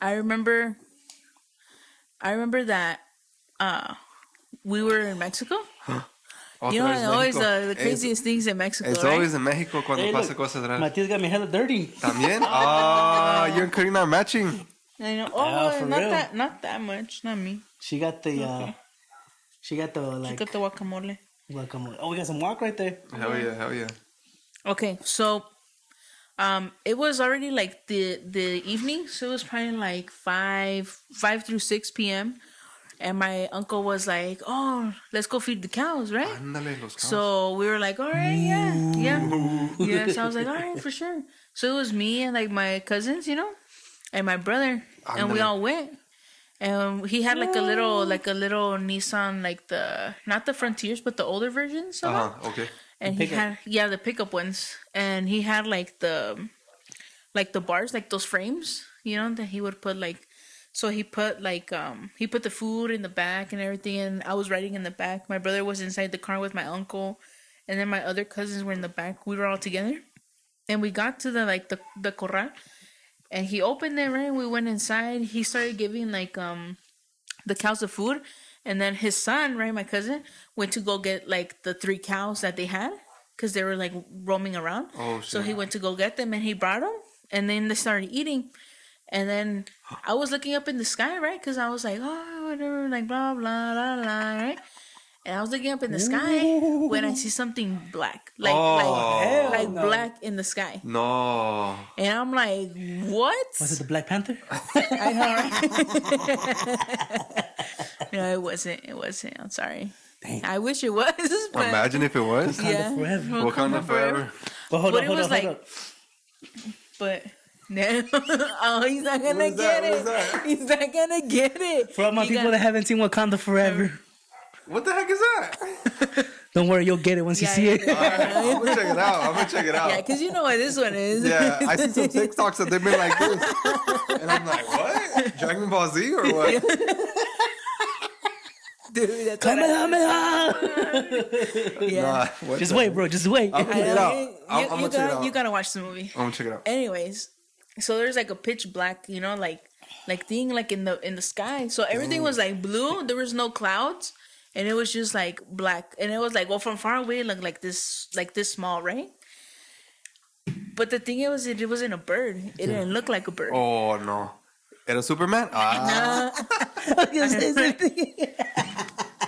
I remember that we were in Mexico. You know, always the craziest things in Mexico, It's right? always in Mexico cuando pasa cosas raras. Matias got me hella dirty. También? You and Karina are matching. I know. for Not real. not that much, not me. She got the Okay. she got the like Got the guacamole. guacamole. Oh, we got some walk right there. Hell yeah. Okay, so it was already like the evening, so it was probably like 5 through 6 p.m. And my uncle was like, "Oh, let's go feed the cows, right?" Ándale, los cows. So we were like, "All right, yeah." So I was like, "All right, for sure." So it was me and like my cousins, you know, and my brother, and we Ándale. all went. And he had like a little Nissan, like not the Frontiers, but the older versions. Okay. And he had the pickup ones, and he had like the bars, like those frames, you know, that he would put like. So he put like he put the food in the back and everything, and I was riding in the back. My brother was inside the car with my uncle, and then my other cousins were in the back. We were all together, and we got to the corral, and he opened it, right? We went inside. He started giving like the cows the food, and then his son, right, my cousin, went to go get like the 3 cows that they had because they were like roaming around. Oh shit. So he went to go get them, and he brought them, and then they started eating. And then I was looking up in the sky, right? Because I was like, oh, whatever, like blah, blah, blah, blah, right? And I was looking up in the sky when I see something black, like black in the sky. No. And I'm like, what? Was it the Black Panther? I know, right? No, it wasn't. It wasn't. I'm sorry. Dang. I wish it was. But Imagine if it was. yeah. Forever. Wakanda forever. But hold But up, it was like, but no, oh, he's not gonna get it. He's not gonna get it. For all my people that haven't seen Wakanda Forever, What the heck is that? don't worry, you'll get it once you see it. Alright, I'm gonna check it out. Yeah, because you know what this one is. Yeah, I see some TikToks that they've been like this. And I'm like, what? Dragon Ball Z or what? Dude, that's what yeah. Nah, what Just the- wait, bro. Just wait. I'm gonna check it out. I'm gonna check it out. You gotta watch the movie. I'm gonna check it out. Anyways, so there's like a pitch black, you know, like thing like in the sky. So everything was like blue. There was no clouds, and it was just like black. And it was like, well, from far away, it looked like this small, right? But the thing is, it wasn't a bird. It didn't look like a bird. Oh no. Era Superman?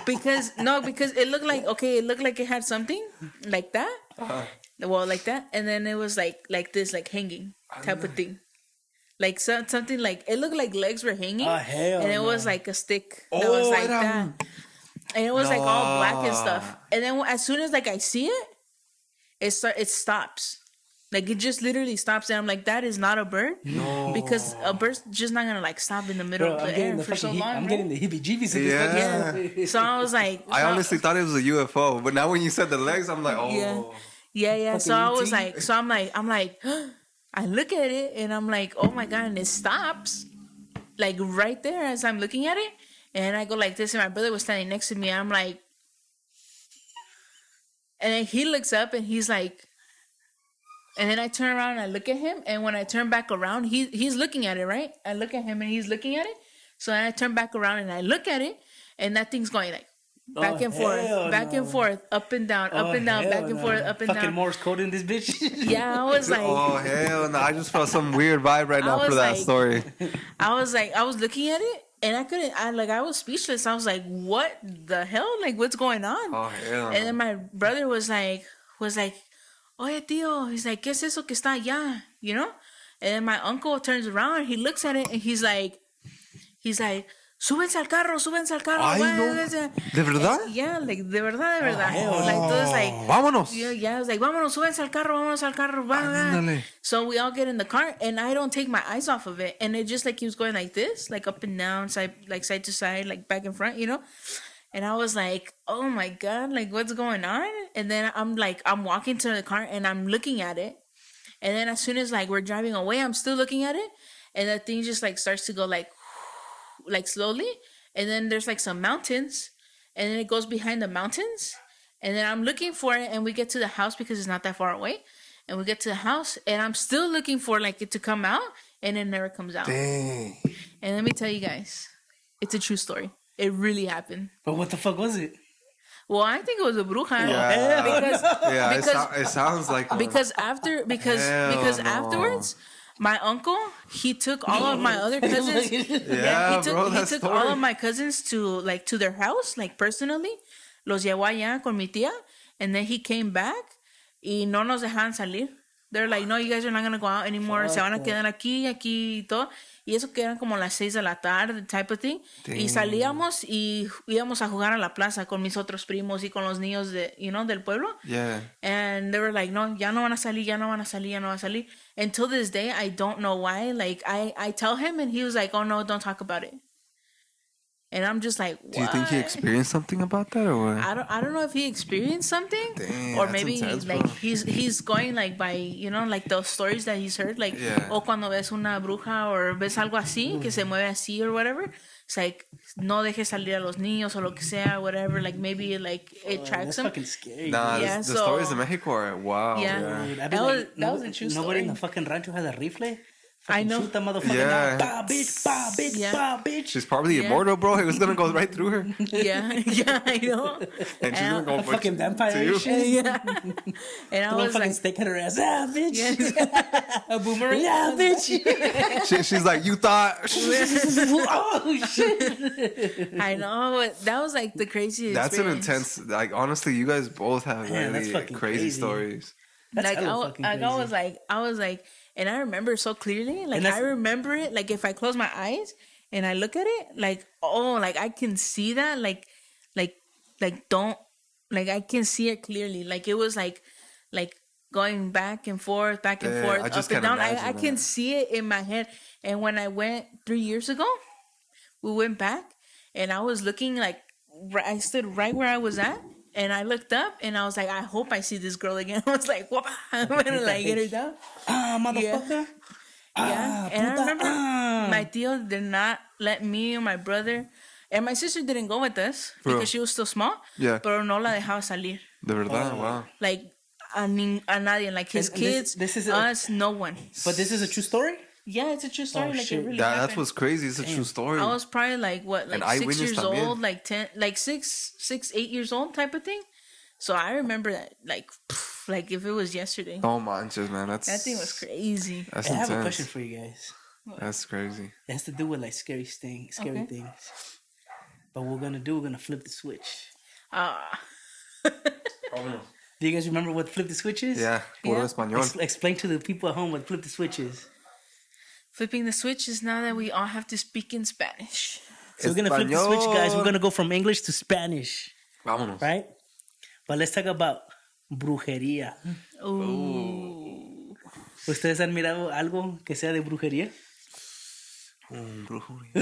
Because it looked like it had something like that. Well, like that, and then it was like this, like hanging type of thing, like something like it looked like legs were hanging, hell and it was no. like a stick that was like that, and it was like all black and stuff. And then as soon as like I see it, it stops. Like it just literally stops, and I'm like, that is not a bird, because a bird's just not gonna like stop in the middle Bro, of the air for so long. I'm right? getting the heebie-jeebies. in this Yeah. fucking- Yeah. So I was like, I honestly thought it was a UFO, but now when you said the legs, I'm like, oh. Yeah. So I was Fucking like, I'm like, I look at it and I'm like, oh my god, and it stops, like right there as I'm looking at it, and I go like this, and my brother was standing next to me. And I'm like, and then he looks up and he's like, and then I turn around and I look at him, and when I turn back around, he's looking at it, right? I look at him and he's looking at it. So then I turn back around and I look at it, and that thing's going like back and forth, up and down, up and down, back and forth, up and Fucking down. Morse code in this bitch. Yeah, I was like, Oh hell no! I just felt some weird vibe right now I for was that like- story. I was looking at it, and I was speechless. I was like, what the hell? Like, what's going on? Oh hell! And then my brother was like, oye tío, he's like, ¿qué es eso que está allá? You know? And then my uncle turns around, he looks at it, and he's like, súbense al carro. Ay, no. ¿De verdad? Yeah, like, de verdad. hell Like, todos like, Vámonos. yeah, I was like, vámonos, súbense al carro, Ándale. So we all get in the car, and I don't take my eyes off of it, and it just like keeps going like this, like up and down, side to side, like back and front, you know. And I was like, oh my god, like what's going on? And then I'm walking to the car and I'm looking at it, and then as soon as like we're driving away, I'm still looking at it, and the thing just like starts to go like slowly, and then there's like some mountains, and then it goes behind the mountains, and then I'm looking for it, and we get to the house because it's not that far away, and we get to the house, and I'm still looking for like it to come out, and it never comes out. Dang. And let me tell you guys, it's a true story. It really happened. But what the fuck was it? Well, I think it was a bruja. Yeah. Because It sounds like one. because Hell no. afterwards, my uncle, he took all of my other cousins. Yeah, bro, that he took story. all of my cousins to their house, like personally. Los llevó allá con mi tía, and then he came back y no nos dejaban salir. They're like, no, you guys are not gonna go out anymore. Se van a quedar aquí y todo. Y eso que eran como las 6 de la tarde, type of thing. Damn. Y salíamos y íbamos a jugar a la plaza con mis otros primos y con los niños del pueblo. Yeah. And they were like, no, ya no van a salir, ya no van a salir, ya no van a salir. Until this day, I don't know why. Like, I tell him and he was like, oh no, don't talk about it. And I'm just like, what? Do you think he experienced something about that or what? I don't know if he experienced something. Damn, or that's maybe intense, like bro. he's going like by, like those stories that he's heard, like, Yeah. o cuando ves una bruja or ves algo así que se mueve así or whatever. It's like, no dejes salir a los niños o lo que sea, whatever. Like, maybe like it tracks That's him. fucking scary. Nah, Yeah, the so- stories in Mexico are wow. Yeah. Dude, I'd be That like, was a true Nobody in story. the fucking rancho has a rifle. I Fucking know. Shoot that motherfucker Yeah. down. Bah, bitch, Yeah. bah, bitch. She's probably Yeah. immortal, bro. It was gonna go right through her. Yeah, I know. And she's gonna go A fucking vampire to and you. shit. Yeah. And I Throw a was fucking like, stick at her ass. Ah, bitch. yeah. A boomerang. Yeah, bitch. She's like, you thought. Oh, shit. I know. But that was like the craziest That's an experience. intense. Like honestly, you guys both have Man, that's really fucking crazy crazy. stories. That's Like hella fucking I crazy. was like, and I remember so clearly. Like, And that's- I remember it. Like, if I close my eyes and I look at it, like, oh, like I can see that. Like don't, like I can see it clearly. Like, it was like going back and forth, Yeah, I just up and can't down. I imagine can that. see it in my head. And when I went 3 years ago, we went back, and I was looking like I stood right where I was at. And I looked up and I was like, I hope I see this girl again. I was like, whoop, I'm gonna like get her down. Ah, motherfucker. Yeah. And I puta, remember ah. my tío did not let me and my brother, and my sister didn't go with us Bro. because she was still small. Yeah. Pero no la dejaba salir. De verdad, Oh. wow. Like, a nadie. Like, his And this- kids, this is us, no one. But this is a true story? Yeah, it's a true story. Oh, like, shit. it really That's happened. what's crazy. It's a true story. I was probably like, what, like An 6 eyewitness years también. old, like 10, like 8 years old type of thing. So I remember that, like if it was yesterday. No manches, man. That thing was crazy. That's I have a intense. question for you guys. That's crazy. It has to do with like scary things. Okay. But what we're gonna flip the switch. Do you guys remember what flip the switch is? Yeah, puro Yeah. español. Explain to the people at home what flip the switch is. Flipping the switch is now that we all have to speak in Spanish. So we're gonna flip the switch, guys. We're Español. gonna go from English to Spanish, Vámonos. right? But let's talk about brujería. Ooh. ¿Ustedes han mirado algo que sea de brujería? Brujería.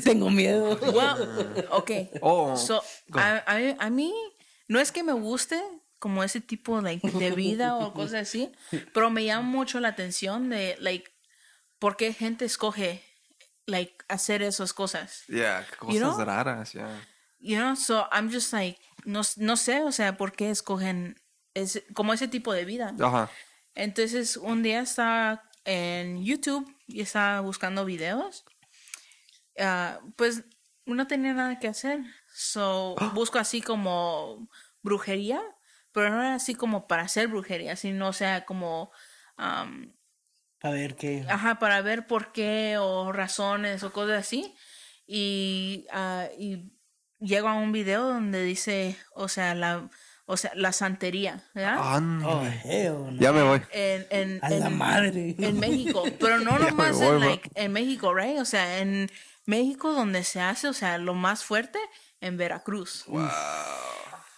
Tengo miedo. Well, okay. Oh, So, go. a mí, no es que me guste como ese tipo like, de vida o cosas así, pero me llama mucho la atención de, like, por qué gente escoge, like, hacer esas cosas. Yeah, cosas You know? raras, yeah. You know, so I'm just like, no sé, o sea, por qué escogen como ese tipo de vida. Ajá. Entonces, un día estaba en YouTube y estaba buscando videos. Pues no tenía nada que hacer. So, busco así como brujería, pero no era así como para hacer brujería, sino, o sea, como, A ver qué. para ver por qué o razones o cosas así. Y llego a un video donde dice, o sea, la santería, ¿verdad? Oh, hell no. Ya me voy. A la madre. En México, pero no Ya me nomás voy, bro. en México, right? O sea, en México donde se hace, o sea, lo más fuerte en Veracruz. Wow.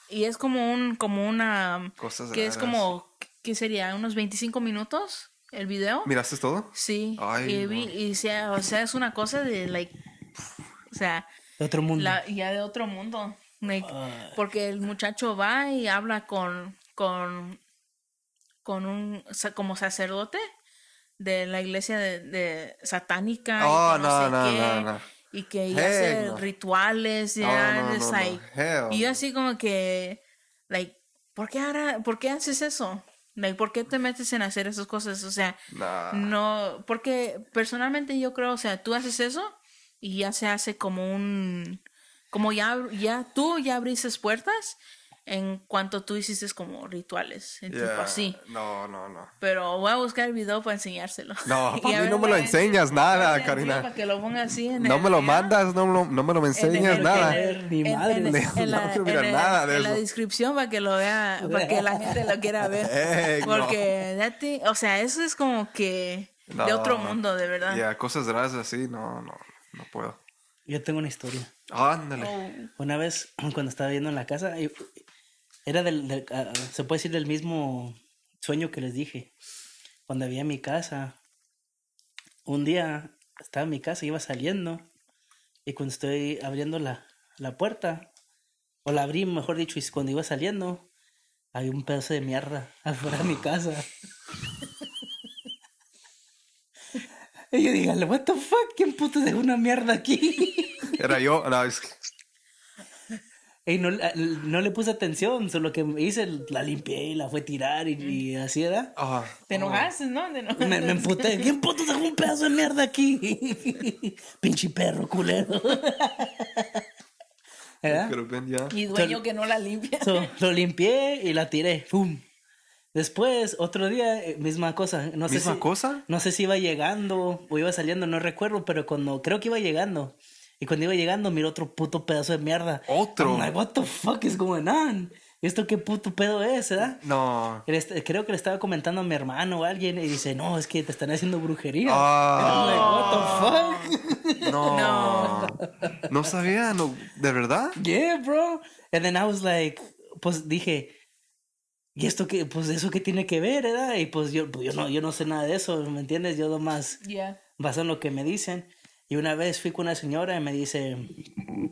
Y es como una Cosas que es raras. como, ¿qué sería? Unos 25 minutos el video. ¿Miraste todo? Sí. Ay, y o sea, es una cosa de like, o sea, De otro mundo. ya de otro mundo. Like, porque el muchacho va y habla con un como sacerdote de la iglesia de satánica. Oh, y que no sé no, qué. no. y que Heck hace no. rituales, Oh, ya, no, it's no, like, no. Hell y yo no. así como que, like, ¿por qué haces eso? Like, ¿por qué te metes en hacer esas cosas? O sea, Nah. no, porque personalmente yo creo, o sea, tú haces eso y ya se hace como tú ya abriste puertas en cuanto tú hiciste como rituales, en tipo Yeah. así. No, no, no. Pero voy a buscar el video para enseñárselo. No, Y para a mí ver, no me lo enseñas nada, Karina. para que lo ponga así en No el me lo video. mandas, no me lo enseñas en nada. el- Ni madre, en, no quiero mirar nada de en la eso. descripción para que lo vea, para que la gente lo quiera ver. Heck no. Porque, o sea, eso es como que de otro mundo, de verdad. Ya, cosas raras así, no puedo. Yo tengo una historia. Ándale. Oh, Una vez, cuando estaba viendo en la casa, era se puede decir del mismo sueño que les dije. Cuando había en mi casa, un día estaba en mi casa, iba saliendo, y cuando estoy abriendo la puerta, o la abrí, mejor dicho, y cuando iba saliendo, había un pedazo de mierda afuera de mi casa. Y yo dígale, what the fuck, ¿quién puto dejó una mierda aquí? Era yo. No, Y no le puse atención, solo que hice, la limpié y la fue a tirar y así era. ah, te enojaste, ¿no? Me emputé. ¿Quién puto dejó un pedazo de mierda aquí? Pinche perro culero. ¿Verdad? pero ven ya. Y dueño que no la limpia. Lo limpié y la tiré. ¡Pum! Después, otro día, misma cosa. No sé ¿Misma cosa? No sé si iba llegando o iba saliendo, no recuerdo, pero creo que iba llegando. Y cuando iba llegando, miró otro puto pedazo de mierda. Otro. I'm like, what the fuck is going on? ¿Esto qué puto pedo es, verdad? No. Creo que le estaba comentando a mi hermano o a alguien y dice, no, es que te están haciendo brujería. Ah. I'm like, what the fuck? No. No sabía, no, ¿de verdad? Yeah, bro. And then I was like, pues dije, ¿y esto qué? Pues eso qué tiene que ver, ¿verdad? Y pues yo no sé nada de eso, ¿me entiendes? Yo nomás baso en lo que me dicen. Y una vez fui con una señora y me dice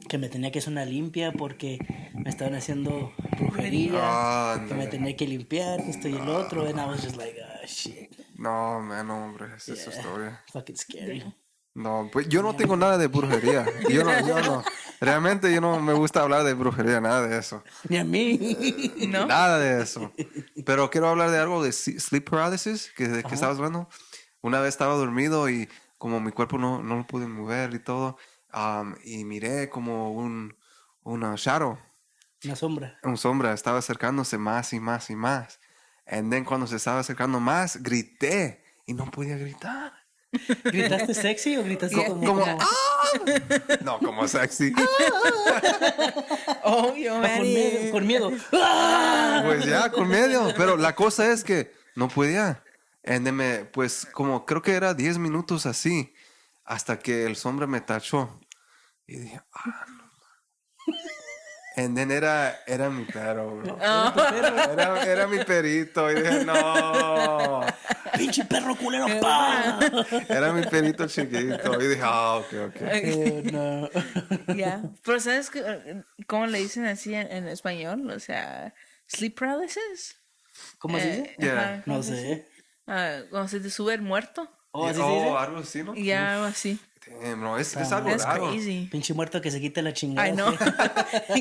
que me tenía que hacer una limpia porque me estaban haciendo brujería, que me tenía que limpiar, que esto y el otro. And I was just like, ah, shit. No, man, hombre, esa es su Yeah, historia. fucking scary. No, pues yo no tengo nada de brujería. Yo no. Realmente yo no me gusta hablar de brujería, nada de eso. Ni a mí. ¿No? Nada de eso. Pero quiero hablar de algo de sleep paralysis, de que estabas hablando. Una vez estaba dormido y como mi cuerpo no lo pude mover y todo, y miré como una shadow, Una sombra. una sombra, estaba acercándose más y más y más. And then cuando se estaba acercando más, grité y no podía gritar. ¿Gritaste sexy o gritaste Como, ¡ah! No, como sexy. Obvio, Manny. Con miedo. ¡Ah! Pues ya, con medio. Pero la cosa es que no podía. Pues como creo que era 10 minutos así, hasta que el sombra me tachó. Y dije, no. And then era mi perro, bro. Era mi perito. Y dije, no. Pinche perro culero, pa. Era mi perito chiquito. Y dije, ok. No. Ya. Pero ¿sabes cómo le dicen así en español? O sea, sleep paralysis. ¿Cómo se dice? Yeah. Ajá, ¿cómo No se dice? sé. Cuando se te sube el muerto. Oh, ¿así se dice? Algo así, ¿no? Ya, algo así. Damn, no, es algo That's raro. crazy. Pinche muerto que se quite la chingada. Ay, no.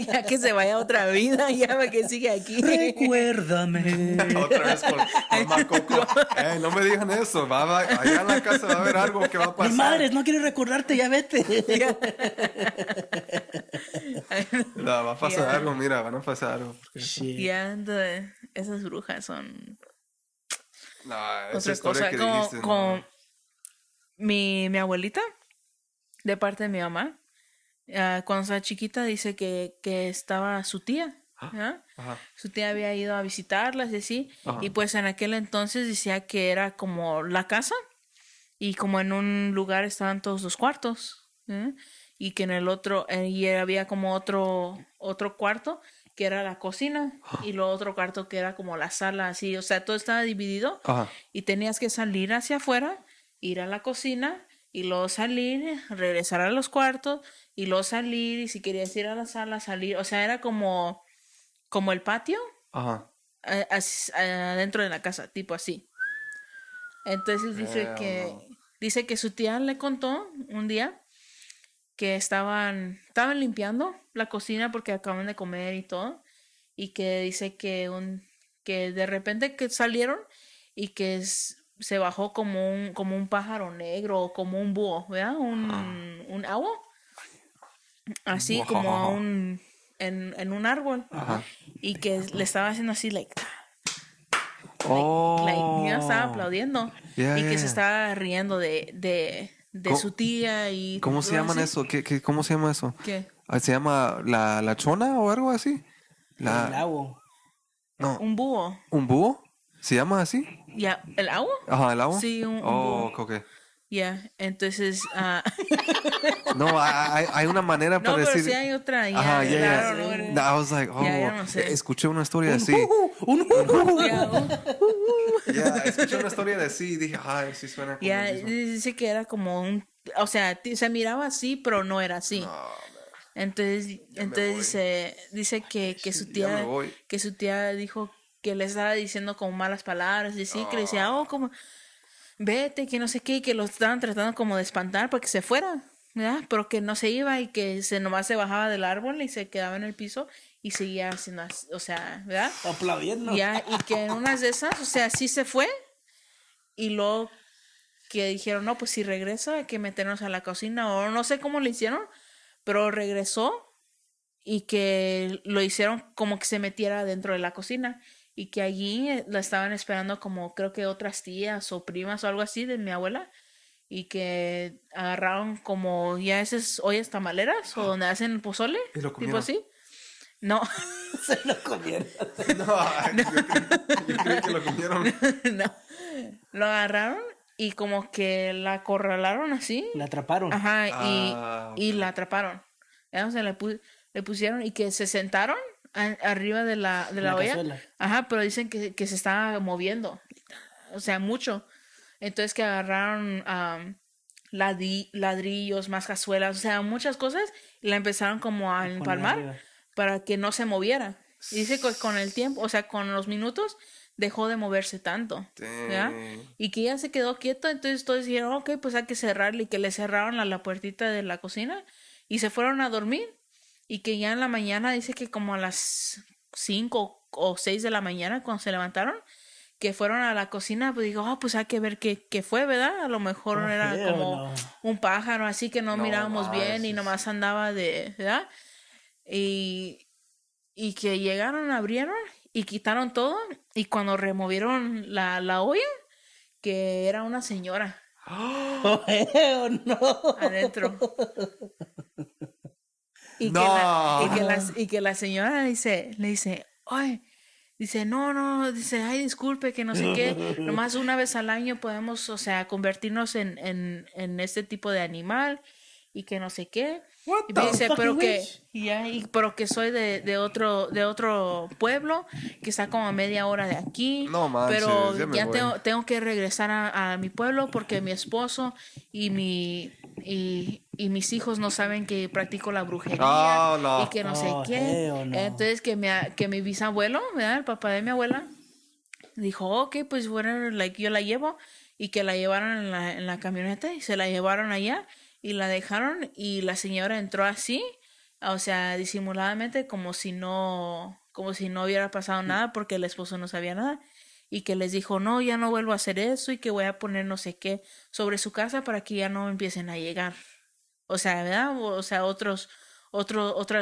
Ya que se vaya a otra vida, ya para que siga aquí. Recuérdame. Otra vez con Macoco. No me digan eso. Allá en la casa va a haber algo que va a Mi pasar. madre, no quiero recordarte, ya vete. No, va a pasar Yeah. algo, mira, van a pasar algo. Shit. Ya, entonces, esas brujas son No, esa otra historia cosa. que Como, dijiste, como mi abuelita, de parte de mi mamá, cuando estaba chiquita, dice que estaba su tía. ¿ya? Ajá. Su tía había ido a visitarlas y así. Ajá. Y pues en aquel entonces decía que era como la casa. Y como en un lugar estaban todos los cuartos. Y que en el otro, y había como otro cuarto que era la cocina. Y lo otro cuarto que era como la sala, así. O sea, todo estaba dividido. Ajá. Y tenías que salir hacia afuera, ir a la cocina, y luego salir, regresar a los cuartos, y luego salir, y si querías ir a la sala, salir. O sea, era como el patio Ajá. adentro de la casa, tipo así. Entonces dice que su tía le contó un día que estaban limpiando la cocina porque acaban de comer y todo. Y que dice que de repente que salieron y que se bajó como un pájaro negro o como un búho, ¿verdad? Un owl, así como en un árbol. Ajá. Y que le estaba haciendo así, ya estaba Oh. aplaudiendo. Yeah, Y que yeah, se yeah. estaba riendo de ¿Cómo, su tía y cómo se todo llaman así. eso? ¿Cómo se llama eso? ¿Qué? ¿Se llama la chona o algo así? El La... agua. No. Un búho. ¿Un búho? ¿Se llama así? ¿Ya? ¿El agua? Ajá, el agua. Sí, un Oh, búho. ok, ok. Ya, entonces, No, hay una manera no, para pero decir. sí hay otra, Ajá, ya, yeah, I don't know. yeah. I was like, Ya no sé. escuché una historia Un así. un Ya, Ya, escuché una historia de así y dije, ay, sí suena como ya, el mismo. dice que era como o sea, se miraba así, pero no era así. No, man, Entonces, ya me voy. dice Ya me voy. que su tía dijo que le estaba diciendo como malas palabras, y sí, que le decía, como, vete, que no sé qué, y que lo estaban tratando como de espantar para que se fuera, ¿verdad? Pero que no se iba y que nomás se bajaba del árbol y se quedaba en el piso y seguía haciendo, o sea, ¿verdad? aplaudiendo. Ya, y que en unas de esas, o sea, sí se fue y luego que dijeron, no, pues si regresa hay que meternos a la cocina o no sé cómo le hicieron, pero regresó y que lo hicieron como que se metiera dentro de la cocina y que allí la estaban esperando como creo que otras tías o primas o algo así de mi abuela y que agarraron como ya esas ollas tamaleras o donde hacen el pozole, Y lo tipo comieron. así. No, Se lo comieron. No, yo creí que lo comieron. no. Lo agarraron y como que la acorralaron así. La atraparon. Ajá, Ah, y ok. la atraparon. O sea, le pusieron y que se sentaron arriba de la La olla. cazuela. Ajá, pero dicen que se estaba moviendo. O sea, mucho. Entonces que agarraron ladrillos, más cazuelas, o sea, muchas cosas. Y la empezaron como a A poner empalmar arriba. para que no se moviera. Y dice que con el tiempo, o sea, con los minutos, dejó de moverse tanto. ¿Ya? Dang. Y que ya se quedó quieto, entonces todos dijeron, ok, pues hay que cerrarle. Y que le cerraron la puertita de la cocina y se fueron a dormir. Y que ya en la mañana, dice que como a las 5 o 6 de la mañana, cuando se levantaron, que fueron a la cocina, pues digo, pues hay que ver qué fue, ¿verdad? A lo mejor Oh, era hell como no. un pájaro, así que no No mirábamos bien y manches. nomás andaba ¿verdad? Y que llegaron, abrieron y quitaron todo. Y cuando removieron la olla, que era una señora Oh, hell no. adentro. No. Y que la señora le dice, ay, dice, no, dice, ay, disculpe, que no sé qué, nomás una vez al año podemos, o sea, convertirnos en este tipo de animal y que no sé qué. What Y the me dice, fucking witch? pero que soy de otro pueblo, que está como a media hora de aquí, No manches, pero ya me ya voy. tengo que regresar a mi pueblo porque mi esposo y mis hijos no saben que practico la brujería Oh, y no. que no sé Oh, qué. hell no. Entonces que mi bisabuelo, ¿verdad? El papá de mi abuela, dijo, ok, pues bueno, yo la llevo y que la llevaron en la camioneta y se la llevaron allá y la dejaron y la señora entró así, o sea, disimuladamente como si no hubiera pasado nada porque el esposo no sabía nada y que les dijo, no, ya no vuelvo a hacer eso y que voy a poner no sé qué sobre su casa para que ya no empiecen a llegar. O sea, ¿verdad? O sea, otras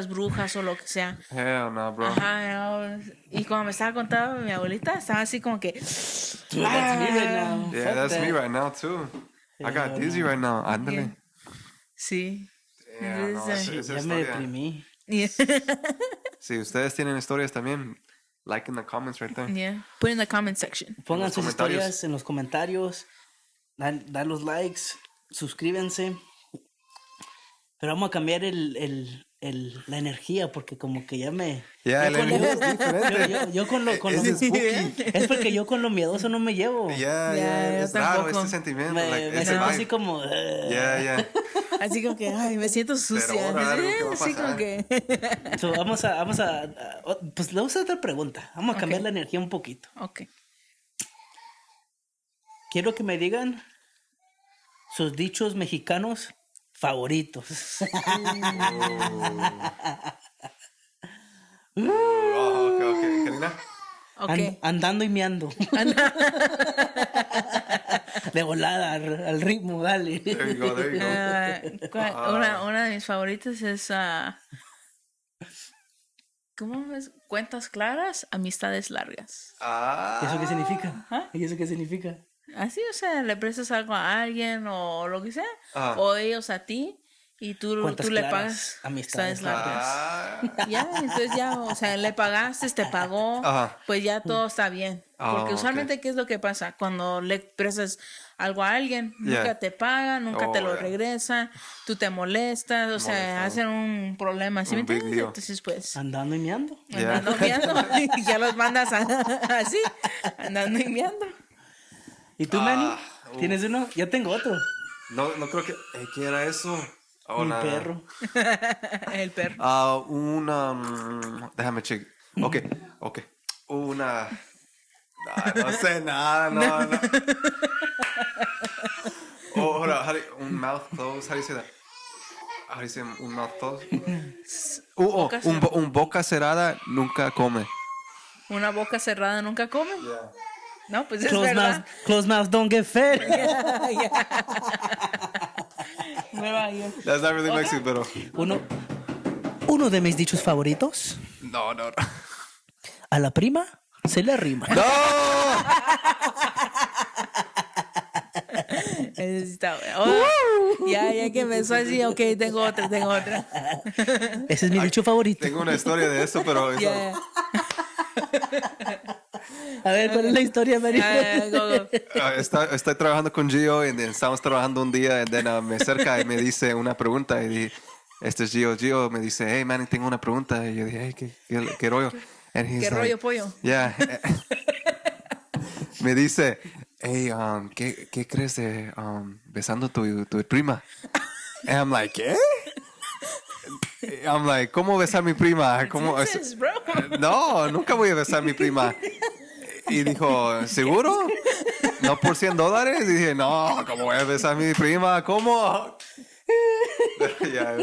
brujas o lo que sea. Hell no, bro. Ajá, no. Y cuando me estaba contando mi abuelita, estaba así como que. Dude, that's me right now. Yeah, Fuck that's that. me right now, too. I got Hell dizzy no. right now. Ándale. Sí. Yeah, no, Entonces, Shit, esa ya me historia. deprimí. yeah. Si ustedes tienen historias también, like in the comments right there. Yeah. Put in the comment section. Pongan los sus comentarios. historias en los comentarios. Dan los likes. Suscríbanse. Pero vamos a cambiar la energía porque como que ya me... Yeah, yo el con energía es diferente. yo con lo... Es spooky. Es porque yo con lo miedoso no me llevo. Yeah, Yeah, yo es raro tampoco. este sentimiento. Me Like, it's siento a así vibe. como... Yeah. Así como que, ay, me siento sucia. ahora algo que va a Así como pasar. que. So, vamos a pues le vamos a hacer otra pregunta. Vamos a cambiar Ok. la energía un poquito. Ok. Quiero que me digan sus dichos mexicanos favoritos. Okay. Karina? Ok. Andando y meando. De volada, al ritmo, dale. There you go. Una de mis favoritas es ¿cómo es? Cuentas claras, amistades largas. ¿Eso qué significa? Ajá. ¿Y eso qué significa? Así, o sea, le prestas algo a alguien o lo que sea, Ajá. o ellos a ti, y tú Cuentas le claras, pagas amistades largas. Ya, entonces ya, o sea, le pagaste, te pagó, Ajá. pues ya todo está bien. Porque usualmente, ¿qué es lo que pasa? Cuando le prestas algo a alguien, nunca te paga, nunca te lo regresa, tú te molestas, o sea, hacen un problema, ¿sí me Un big entiendes? deal. Entonces, pues, Andando y meando. andando viendo, y ya los mandas así, andando y viendo. ¿Y tú, Manny? ¿Tienes uno? Yo tengo otro. No creo que... ¿Qué era eso? Oh, Mi nada. perro. El perro. Déjame check. Ok. Una... no sé nada, no. Oh, hold on. Un mouth closed. How do you say that? How do you say un mouth closed? Un boca cerrada nunca come. Una boca cerrada nunca come. Yeah. No, pues es verdad. Closed mouth don't get fed. That's not really Mexican, pero... Uno de mis dichos favoritos. No. A la prima se le arrima. ¡No! Ya que empezó así, ok, tengo otra. Ese es mi dicho favorito. Tengo una historia de eso, pero... eso- Yeah. A ver, ¿cuál es la historia, Manny? Go. Estoy trabajando con Gio y estamos trabajando un día y me acerca y me dice una pregunta y este es Gio. Gio me dice, hey, Manny, tengo una pregunta. Y yo dije, hey, ¿qué rollo? And he's ¿Qué rollo, pollo? Yeah. Me dice, hey, ¿qué crees de besando tu prima? And I'm like, ¿qué? I'm like, ¿cómo besar a mi prima? ¿Cómo? Jesus, bro. No, nunca voy a besar a mi prima. Y dijo, ¿seguro? ¿No por $100? Y dije, no, ¿cómo voy a besar a mi prima? ¿Cómo? Ya,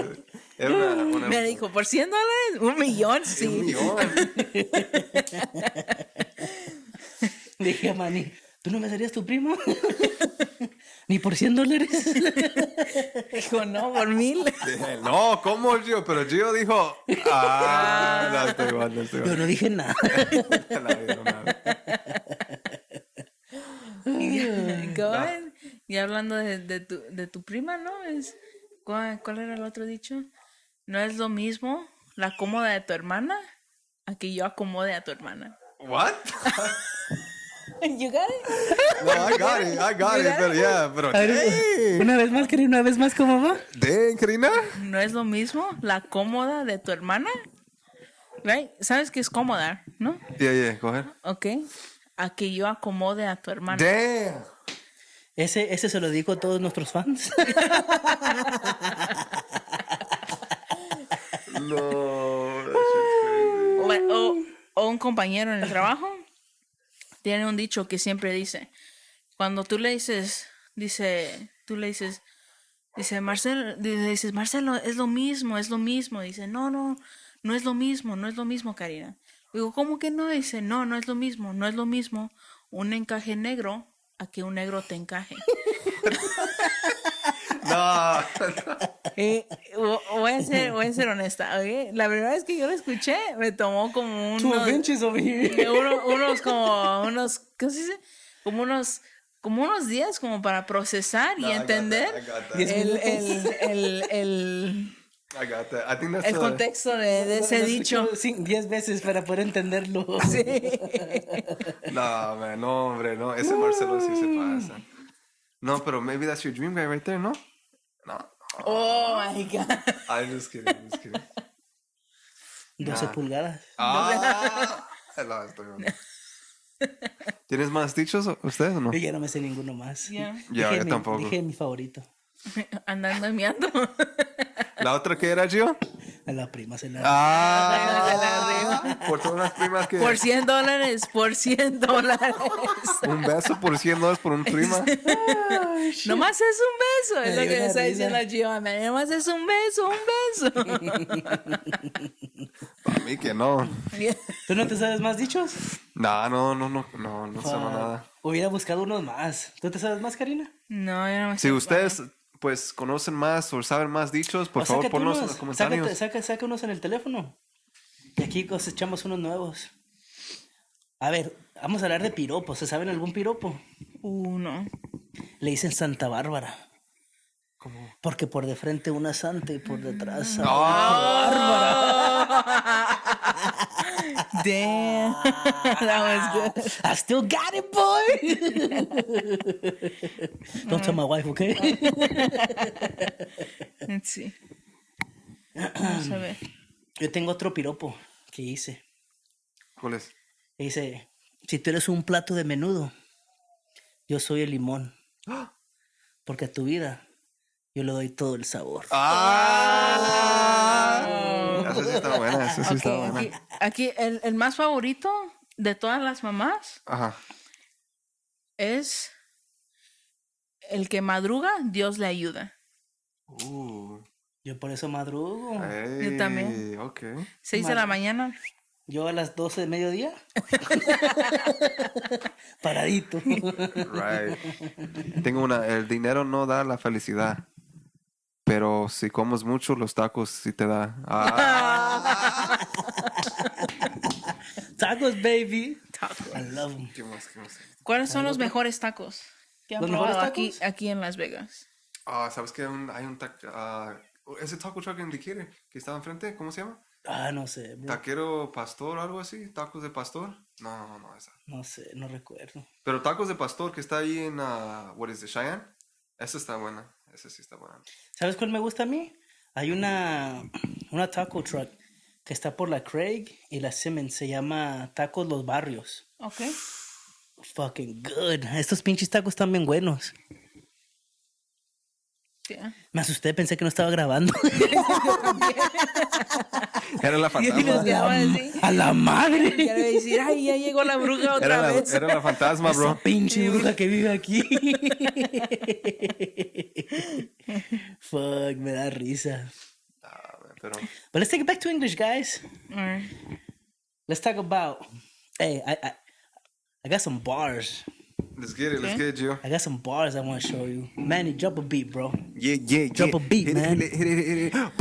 era una... Me dijo, ¿por $100? ¿1 millón? Sí. Un millón. Dije a Manny, ¿tú no besarías a tu prima? ¿Ni por $100? Dijo, no, por 1,000. Dije, no, ¿cómo Gio? Pero Gio dijo, no estoy mal. Yo no dije nada. Go ahead. Y hablando de tu prima, ¿no? ¿Cuál era el otro dicho? No es lo mismo la cómoda de tu hermana a que yo acomode a tu hermana. What? You got it? No, I got it, pero yeah, pero... A ver, Hey. una vez más, ¿cómo va? Dang, Karina. No es lo mismo la cómoda de tu hermana. Right? ¿Sabes qué es cómoda, no? Yeah, go ahead. Ok. A que yo acomode a tu hermana. Damn. Ese se lo dedico a todos nuestros fans. No, that shit's crazy. O un compañero en el trabajo tiene un dicho que siempre dice, cuando tú le dices, Marcelo, es lo mismo, dice, no es lo mismo, Karina. Digo, ¿cómo que no? Dice, no es lo mismo un encaje negro a que un negro te encaje. No. Voy a ser honesta, ¿ok? La primera vez que yo lo escuché me tomó como Two inches over here. ¿cómo se dice? Como unos días como para procesar y entender I got that. I got that. I think that's el contexto de ese dicho. 10 veces para poder entenderlo. Sí. No, man, no, hombre, no. Ese Marcelo sí se pasa. No, pero maybe that's your dream guy right there, ¿no? No. Oh my God. I'm just kidding. 12 pulgadas. No, estoy mal. ¿Tienes más dichos ustedes o no? Yo ya no me sé ninguno más. Yeah. Yo tampoco. Dije mi favorito. Andando y meando. ¿La otra que era, Gio? A la prima se la... Ah, por todas las primas que... Por $100, por $100. Un beso por $100 por un prima. Nomás es un beso, es Me lo dio que me una está risa. diciendo la chiva. Nomás es un beso, un beso. Para mí que no. ¿Tú no te sabes más dichos? No sé Fuck. nada. Hubiera buscado unos más. ¿Tú te sabes más, Karina? No, yo no me Si sé. ustedes, pues, conocen más o saben más dichos, por O favor, sácate ponlos en unos, los comentarios. saca unos en el teléfono. Y aquí cosechamos unos nuevos. A ver, vamos a hablar de piropos. ¿Se saben algún piropo? No. Le dicen Santa Bárbara. Porque por de frente una santa y por detrás Santa Damn. That was good. I still got it, boy. Don't tell my wife, okay? Let's see. Vamos a ver. Yo tengo otro piropo que hice. ¿Cuál es? Dice, si tú eres un plato de menudo, yo soy el limón. Porque a tu vida yo le doy todo el sabor. Esa sí está buena, esa sí está Ok, buena. aquí el más favorito de todas las mamás Ajá. es el que madruga, Dios le ayuda. Yo por eso madrugo. Yo también. Ok. 6 de la mañana. Yo a las 12 de mediodía. Paradito. Right. Tengo una, el dinero no da la felicidad. Pero si comes mucho, los tacos sí te da. Tacos, baby. Tacos. I love them. ¿Qué más? ¿Cuáles son los mejores tacos que han ¿Los probado mejores tacos? aquí en Las Vegas? ¿Sabes qué? Hay un taco... ese taco truck en Diquire que estaba enfrente, ¿cómo se llama? No sé, bro. Taquero pastor, algo así. ¿Tacos de pastor? No, esa. No sé, no recuerdo. Pero tacos de pastor que está ahí en, what is it, Cheyenne? Esa está buena. Esa sí está buena. ¿Sabes cuál me gusta a mí? Hay una taco truck que está por la Craig y la Simmons. Se llama Tacos Los Barrios. Ok. Fucking good. Estos pinches tacos están bien buenos. Yeah. Me asusté, pensé que no estaba grabando. Era la fantasma. ¿Qué va a decir? ¡A la madre! Ya le voy a decir, ay, ya llegó la bruja otra vez. Era la fantasma, Esa bro. pinche bruja que vive aquí. Fuck, me da risa. Pero... But let's take it back to English, guys. Alright. Let's talk about... Hey, I got some bars. Let's get it, Gio. I got some bars I want to show you. Manny, drop a beat, bro. Yeah. Drop a beat, hit man. Hit it. All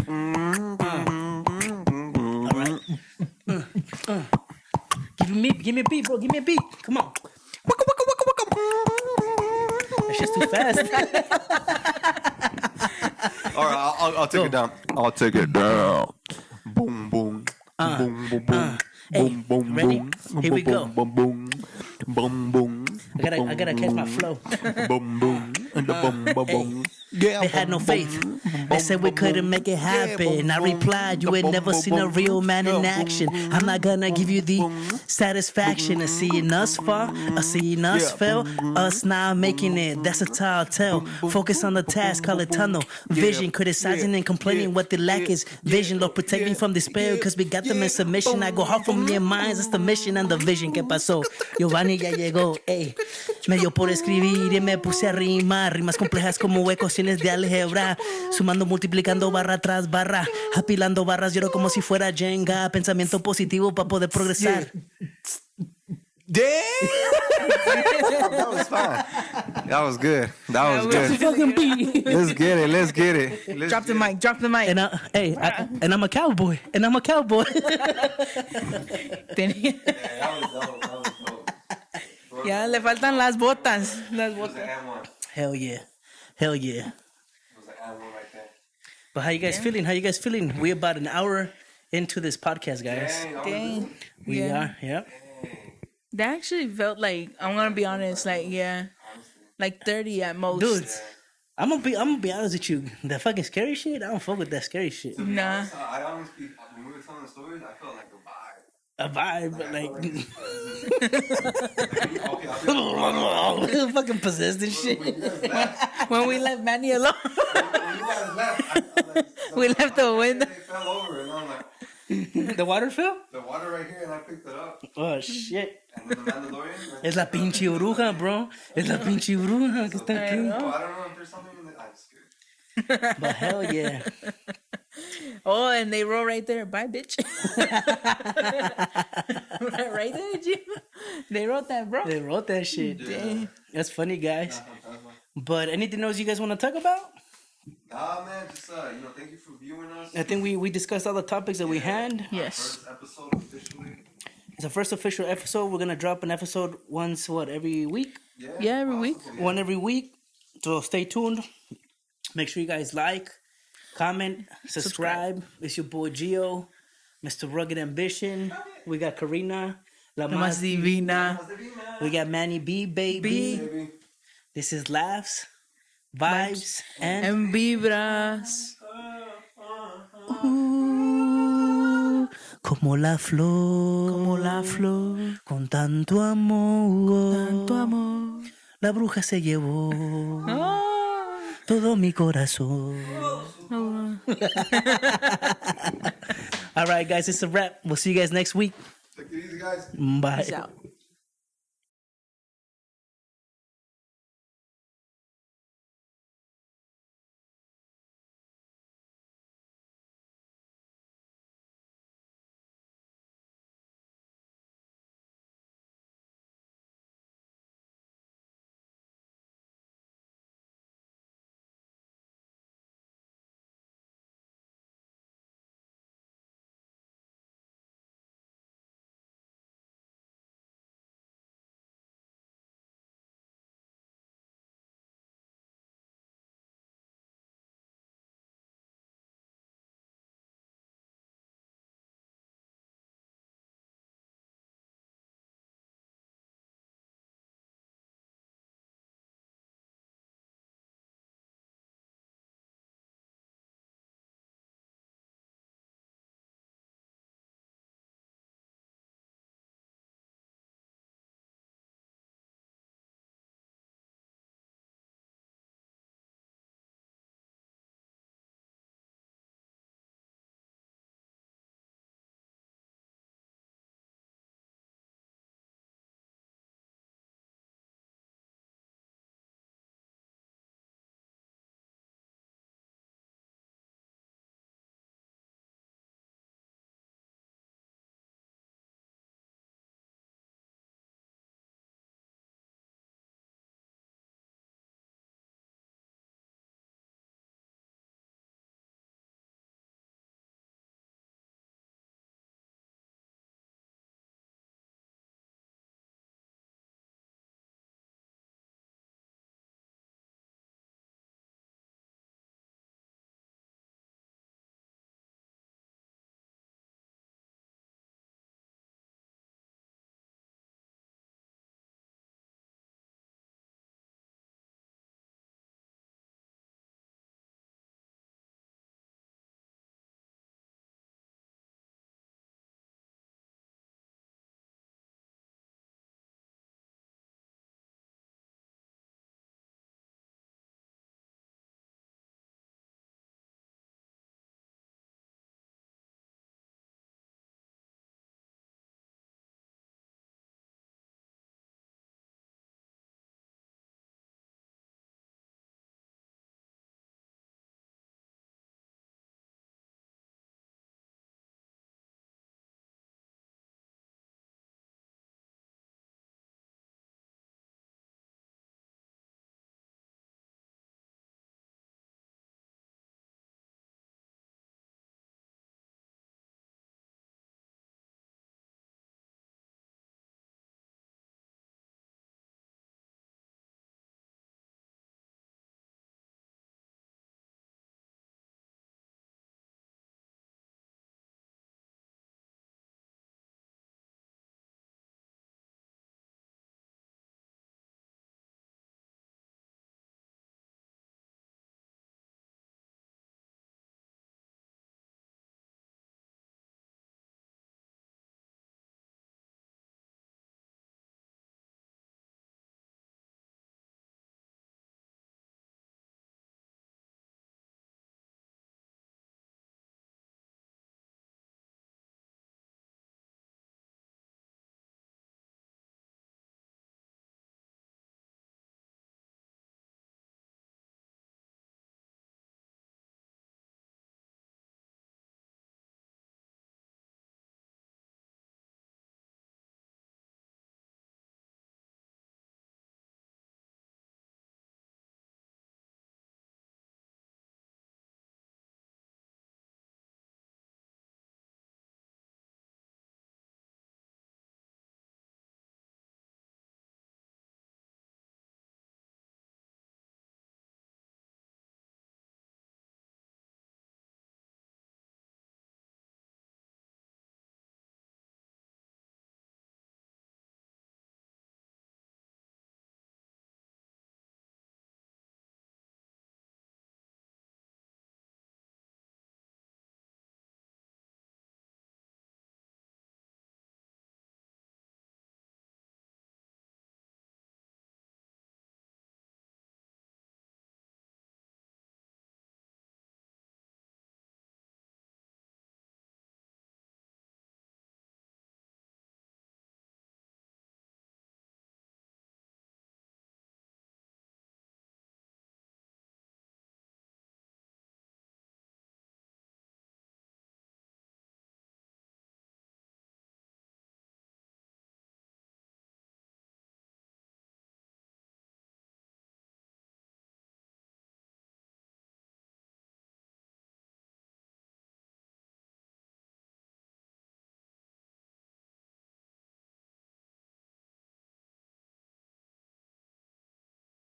right. Give me a beat, bro. Give me a beat. Come on. That's just too fast. All right, I'll take it down. I'll take it down. Boom, boom. Boom, boom, boom. Hey, Boom, boom, ready? boom. Here we go. Boom, boom. Boom, boom. I gotta catch my flow. Boom, boom. And the boom, boom, boom. Yeah, They had no faith. They said we couldn't make it happen. I replied, you ain't never seen a real man in action. I'm not gonna give you the satisfaction of seeing us fall, or seeing us fail, us now making it. That's a tall tale. Focus on the task, call it tunnel vision. Criticizing and complaining what they lack is vision. Lord, protect me from despair, cause we got them in submission. I go hard from your minds, it's the mission and the vision. ¿Qué pasó? Giovanni ya llegó, ey. Me dio por escribir y me puse a rimar. Rimas complejas como ecuaciones de álgebra. Sumando, multiplicando barra tras barra. Apilando barras, lloro como si fuera Jenga. Pensamiento positivo para poder progresar. Damn! That was fine. That was good. That was good. Fucking beat. Let's get it. Let's get it. Let's Drop the get mic, drop the mic. And and I'm a cowboy. And I'm a cowboy. Tenía- That was dope. Ya le faltan las botas. Las botas. Hell yeah. Hell yeah. But how you guys feeling? How you guys feeling? We're about an hour into this podcast, guys. Dang. We Yeah. are, yeah. That actually felt like, I'm gonna be honest, like, yeah, like 30 at most. Dude, I'm gonna be honest with you. The fucking scary shit, I don't fuck with that scary shit. Nah. I honestly, when we were telling the stories, I felt like a vibe. a vibe, but like Okay, I'll be fucking possessed and shit. when you guys laugh, When we left Manny alone, when you guys laugh, we left the window. They fell over, and I'm like, The water fill? the water right here, and I picked it up. Oh shit. And then the Mandalorian. Es la pinche bruja, bro. Es la pinche bruja que está aquí. Oh, I don't know if there's something in the. I'm scared. But hell yeah. Oh, and they wrote right there, "Bye, bitch." Right there, Jim. They wrote that, bro. They wrote that shit. Dang. That's funny, guys. But anything else you guys want to talk about? Nah, man, just thank you for viewing us. I think we discussed all the topics that we had. Yes. First episode officially. It's the first official episode. We're gonna drop an episode once, every week? Yeah, every week. possibly. One every week. So stay tuned. Make sure you guys like, comment, subscribe. It's your boy Gio, Mr. Rugged Ambition. We got Karina, La La más Mas. divina. We got Manny B, baby. Baby. This is Laughs, Vibes, and And Vibras. como la flor, Como la flor. con tanto amor, Tanto amor. la bruja se llevó Oh. todo mi corazón. Oh. All right, guys, it's a wrap. We'll see you guys next week. Take it easy, guys. Bye. Peace out.